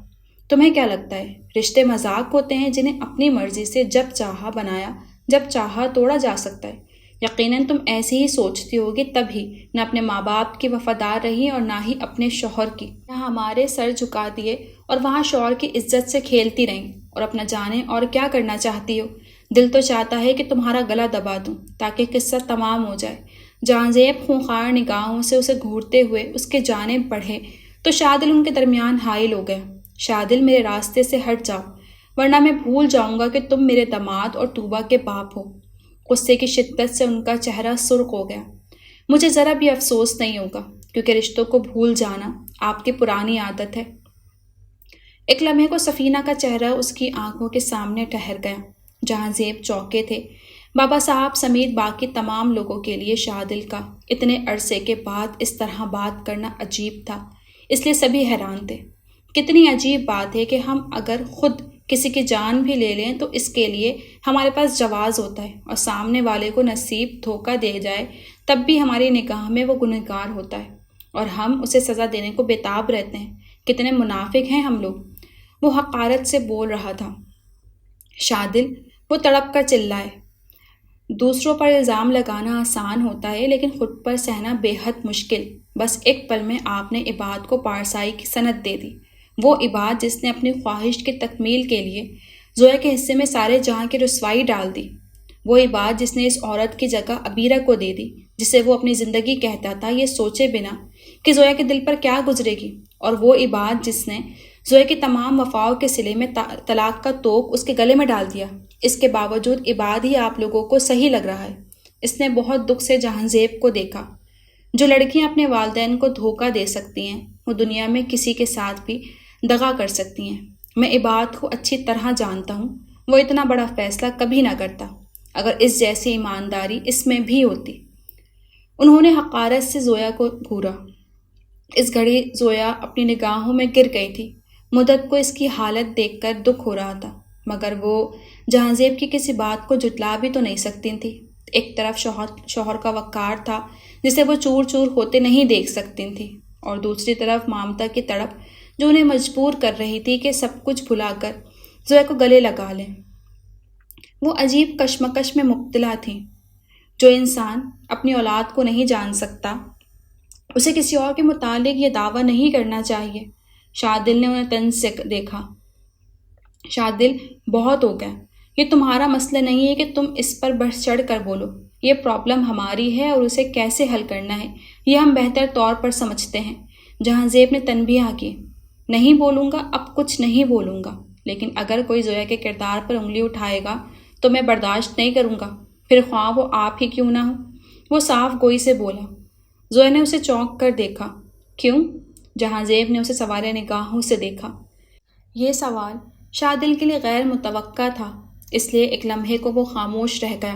تمہیں کیا لگتا ہے رشتے مذاق ہوتے ہیں جنہیں اپنی مرضی سے جب چاہا بنایا، جب چاہا توڑا جا سکتا ہے؟ یقیناً تم ایسے ہی سوچتی ہوگی، تبھی نہ اپنے ماں باپ کی وفادار رہی اور نہ ہی اپنے شوہر کی۔ یہاں ہمارے سر جھکا دیے اور وہاں شوہر کی عزت سے کھیلتی رہیں، اور اپنا جانے اور کیا کرنا چاہتی ہو؟ دل تو چاہتا ہے کہ تمہارا گلا دبا دوں تاکہ قصہ تمام ہو جائے۔ جہانزیب خونخوار نگاہوں سے اسے گھورتے ہوئے اس کے جانب بڑھے تو شادل ان کے درمیان حائل ہو گیا۔ شادل، میرے راستے سے ہٹ جاؤ، ورنہ میں بھول جاؤں گا کہ تم میرے داماد اور طوبہ کے باپ ہو۔ غصے کی شدت سے ان کا چہرہ سرخ ہو گیا۔ مجھے ذرا بھی افسوس نہیں ہوگا، کیونکہ رشتوں کو بھول جانا آپ کی پرانی عادت ہے۔ ایک لمحے کو سفینہ کا چہرہ اس کی آنکھوں کے سامنے ٹھہر گیا۔ جہانزیب چوکے تھے۔ بابا صاحب سمیت باقی تمام لوگوں کے لیے شادل کا اتنے عرصے کے بعد اس طرح بات کرنا عجیب تھا، اس لیے سبھی حیران تھے۔ کتنی عجیب بات ہے کہ ہم اگر خود کسی کی جان بھی لے لیں تو اس کے لیے ہمارے پاس جواز ہوتا ہے، اور سامنے والے کو نصیب دھوکہ دے جائے تب بھی ہماری نگاہ میں وہ گنہگار ہوتا ہے اور ہم اسے سزا دینے کو بےتاب رہتے ہیں۔ کتنے منافق ہیں ہم لوگ! وہ حقارت سے بول رہا تھا۔ شادل، وہ تڑپ کر چلائے، دوسروں پر الزام لگانا آسان ہوتا ہے لیکن خود پر سہنا بے حد مشکل۔ بس ایک پل میں آپ نے عباد کو پارسائی کی سند دے دی۔ وہ عباد جس نے اپنی خواہش کی تکمیل کے لیے زویا کے حصے میں سارے جہاں کی رسوائی ڈال دی۔ وہ عباد جس نے اس عورت کی جگہ عبیرہ کو دے دی جسے وہ اپنی زندگی کہتا تھا، یہ سوچے بنا کہ زویا کے دل پر کیا گزرے گی۔ اور وہ عباد جس نے زویا کی تمام وفاؤں کے صلے میں طلاق کا توق اس کے گلے میں ڈال دیا۔ اس کے باوجود عباد ہی آپ لوگوں کو صحیح لگ رہا ہے۔ اس نے بہت دکھ سے جہانزیب کو دیکھا۔ جو لڑکیاں اپنے والدین کو دھوکہ دے سکتی ہیں وہ دنیا میں کسی کے ساتھ بھی دغا کر سکتی ہیں۔ میں عباد کو اچھی طرح جانتا ہوں، وہ اتنا بڑا فیصلہ کبھی نہ کرتا اگر اس جیسی ایمانداری اس میں بھی ہوتی۔ انہوں نے حقارت سے زویا کو گھورا۔ اس گھڑی زویا اپنی نگاہوں میں گر گئی تھی۔ مدت کو اس کی حالت دیکھ کر دکھ ہو رہا تھا، مگر وہ جہاں زیب کی کسی بات کو جھٹلا بھی تو نہیں سکتی تھی۔ ایک طرف شوہر کا وقار تھا جسے وہ چور چور ہوتے نہیں دیکھ سکتی تھی، اور دوسری طرف مامتا کی تڑپ جو انہیں مجبور کر رہی تھی کہ سب کچھ بھلا کر زویا کو گلے لگا لیں۔ وہ عجیب کشمکش میں مبتلا تھیں۔ جو انسان اپنی اولاد کو نہیں جان سکتا اسے کسی اور کے متعلق یہ دعویٰ نہیں کرنا چاہیے۔ شادل نے انہیں طنز سے دیکھا۔ شادل، بہت ہو گیا، یہ تمہارا مسئلہ نہیں ہے کہ تم اس پر بڑھ چڑھ کر بولو۔ یہ پرابلم ہماری ہے اور اسے کیسے حل کرنا ہے یہ ہم بہتر طور پر سمجھتے ہیں۔ جہاں زیب نے تنبیہ کی۔ نہیں بولوں گا، اب کچھ نہیں بولوں گا، لیکن اگر کوئی زویا کے کردار پر انگلی اٹھائے گا تو میں برداشت نہیں کروں گا، پھر خواہ وہ آپ ہی کیوں نہ ہو۔ وہ صاف گوئی سے بولا۔ زویا نے اسے چونک کر دیکھا۔ کیوں؟ جہاں زیب نے اسے سوالے نگاہوں سے دیکھا۔ یہ سوال شادل کے لیے غیر متوقع تھا، اس لیے ایک لمحے کو وہ خاموش رہ گیا۔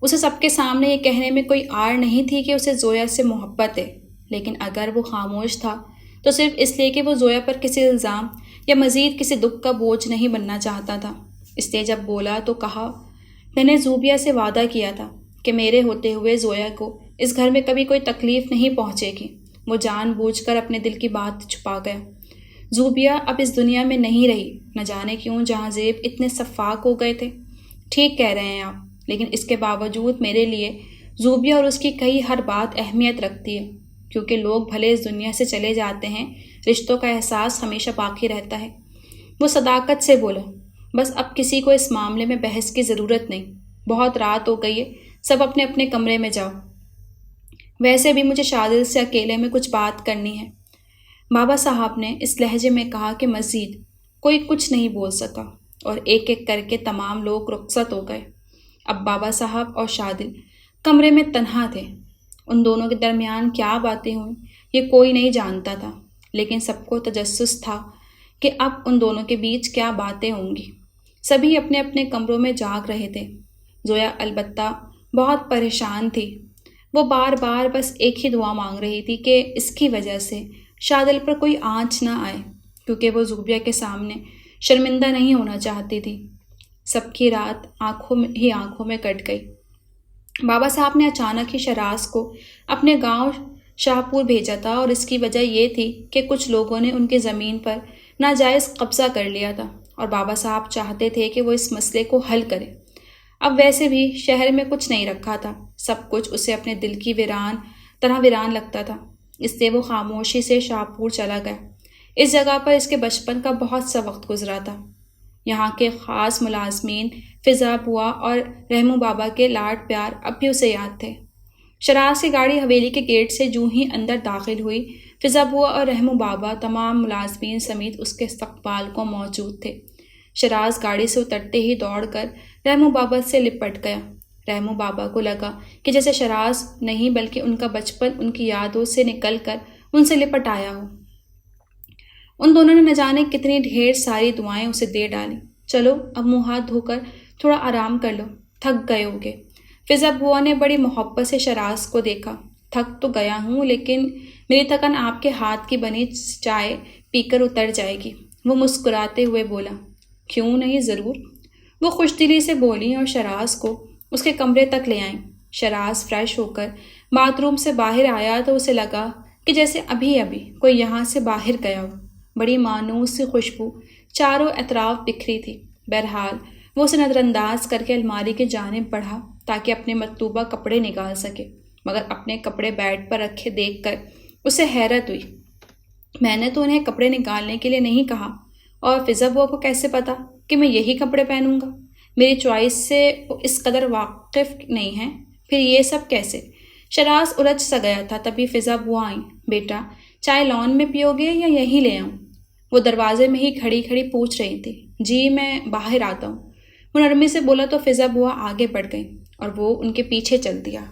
اسے سب کے سامنے یہ کہنے میں کوئی آڑ نہیں تھی کہ اسے زویا سے محبت ہے، لیکن اگر وہ خاموش تھا تو صرف اس لیے کہ وہ زویا پر کسی الزام یا مزید کسی دکھ کا بوجھ نہیں بننا چاہتا تھا۔ اس لیے جب بولا تو کہا، میں نے زوبیہ سے وعدہ کیا تھا کہ میرے ہوتے ہوئے زویا کو اس گھر میں کبھی کوئی تکلیف نہیں پہنچے گی۔ وہ جان بوجھ کر اپنے دل کی بات چھپا گیا۔ زوبیہ اب اس دنیا میں نہیں رہی، نہ جانے کیوں جہاں زیب اتنے شفاق ہو گئے تھے۔ ٹھیک کہہ رہے ہیں آپ، لیکن اس کے باوجود میرے لیے زوبیہ اور اس کی کہی ہر بات اہمیت رکھتی ہے، کیونکہ لوگ بھلے اس دنیا سے چلے جاتے ہیں، رشتوں کا احساس ہمیشہ باقی رہتا ہے۔ وہ صداقت سے بولا، بس اب کسی کو اس معاملے میں بحث کی ضرورت نہیں، بہت رات ہو گئی ہے، سب اپنے اپنے کمرے میں جاؤ۔ ویسے بھی مجھے شادل سے اکیلے میں کچھ بات کرنی ہے۔ بابا صاحب نے اس لہجے میں کہا کہ مزید کوئی کچھ نہیں بول سکا، اور ایک ایک کر کے تمام لوگ رخصت ہو گئے۔ اب بابا صاحب اور شادل کمرے میں تنہا تھے۔ ان دونوں کے درمیان کیا باتیں ہوئیں یہ کوئی نہیں جانتا تھا، لیکن سب کو تجسس تھا کہ اب ان دونوں کے بیچ کیا باتیں ہوں گی۔ سبھی اپنے اپنے کمروں میں جاگ رہے تھے۔ زویا البتہ بہت پریشان تھی۔ وہ بار بار بس ایک ہی دعا مانگ رہی تھی کہ اس کی وجہ سے شادل پر کوئی آنچ نہ آئے، کیونکہ وہ زوبیہ کے سامنے شرمندہ نہیں ہونا چاہتی تھی۔ سب کی رات آنکھوں میں کٹ گئی۔ بابا صاحب نے اچانک ہی شراز کو اپنے گاؤں شاہ پور بھیجا تھا، اور اس کی وجہ یہ تھی کہ کچھ لوگوں نے ان کی زمین پر ناجائز قبضہ کر لیا تھا، اور بابا صاحب چاہتے تھے کہ وہ اس مسئلے کو حل کرے۔ اب ویسے بھی شہر میں کچھ نہیں رکھا تھا، سب کچھ اسے اپنے دل کی طرح ویران لگتا تھا، اس لیے وہ خاموشی سے شاہ پور چلا گیا۔ اس جگہ پر اس کے بچپن کا بہت سا وقت گزرا تھا۔ یہاں کے خاص ملازمین فضا بوا اور رحمو بابا کے لاڈ پیار اب بھی اسے یاد تھے۔ شراز کی گاڑی حویلی کے گیٹ سے جوں ہی اندر داخل ہوئی، فضا بوا اور رحمو بابا تمام ملازمین سمیت اس کے استقبال کو موجود تھے۔ شراز گاڑی سے اترتے ہی دوڑ کر رحمو بابا سے لپٹ گیا۔ رحمو بابا کو لگا کہ جیسے شراز نہیں بلکہ ان کا بچپن ان کی یادوں سے نکل کر ان سے لپٹ آیا ہو۔ ان دونوں نے نہ جانے کتنی ڈھیر ساری دعائیں اسے دے ڈالیں۔ چلو اب منہ ہاتھ دھو کر تھوڑا آرام کر لو، تھک گئے ہوگے۔ فضا بوا نے بڑی محبت سے شراز کو دیکھا۔ تھک تو گیا ہوں، لیکن میری تھکن آپ کے ہاتھ کی بنی چائے پی کر اتر جائے گی، وہ مسکراتے ہوئے بولا۔ کیوں نہیں، ضرور، وہ خوش دلی سے بولی اور شراز کو اس کے کمرے تک لے آئیں۔ شراز فریش ہو کر باتھ روم سے باہر آیا تو اسے لگا کہ جیسے ابھی کوئی یہاں سے باہر گیا ہو۔ بڑی مانوس سی خوشبو چاروں اطراف بکھری تھی۔ بہرحال وہ اسے نظر انداز کر کے الماری کی جانب بڑھا تاکہ اپنے مطلوبہ کپڑے نکال سکے، مگر اپنے کپڑے بیڈ پر رکھے دیکھ کر اسے حیرت ہوئی۔ میں نے تو انہیں کپڑے نکالنے کے لیے نہیں کہا، اور فضا بوا کو کیسے پتا کہ میں یہی کپڑے پہنوں گا؟ میری چوائس سے وہ اس قدر واقف نہیں ہے، پھر یہ سب کیسے؟ شراز الجھ سا گیا تھا، تبھی فضا بوا آئیں۔ بیٹا، چائے لان میں پیو گے یا یہیں لے آؤں؟ وہ دروازے میں ہی کھڑی کھڑی پوچھ رہی تھی۔ جی میں باہر آتا ہوں، وہ نرمی سے بولا تو فضا بوا آگے بڑھ گئی اور وہ ان کے پیچھے چل دیا۔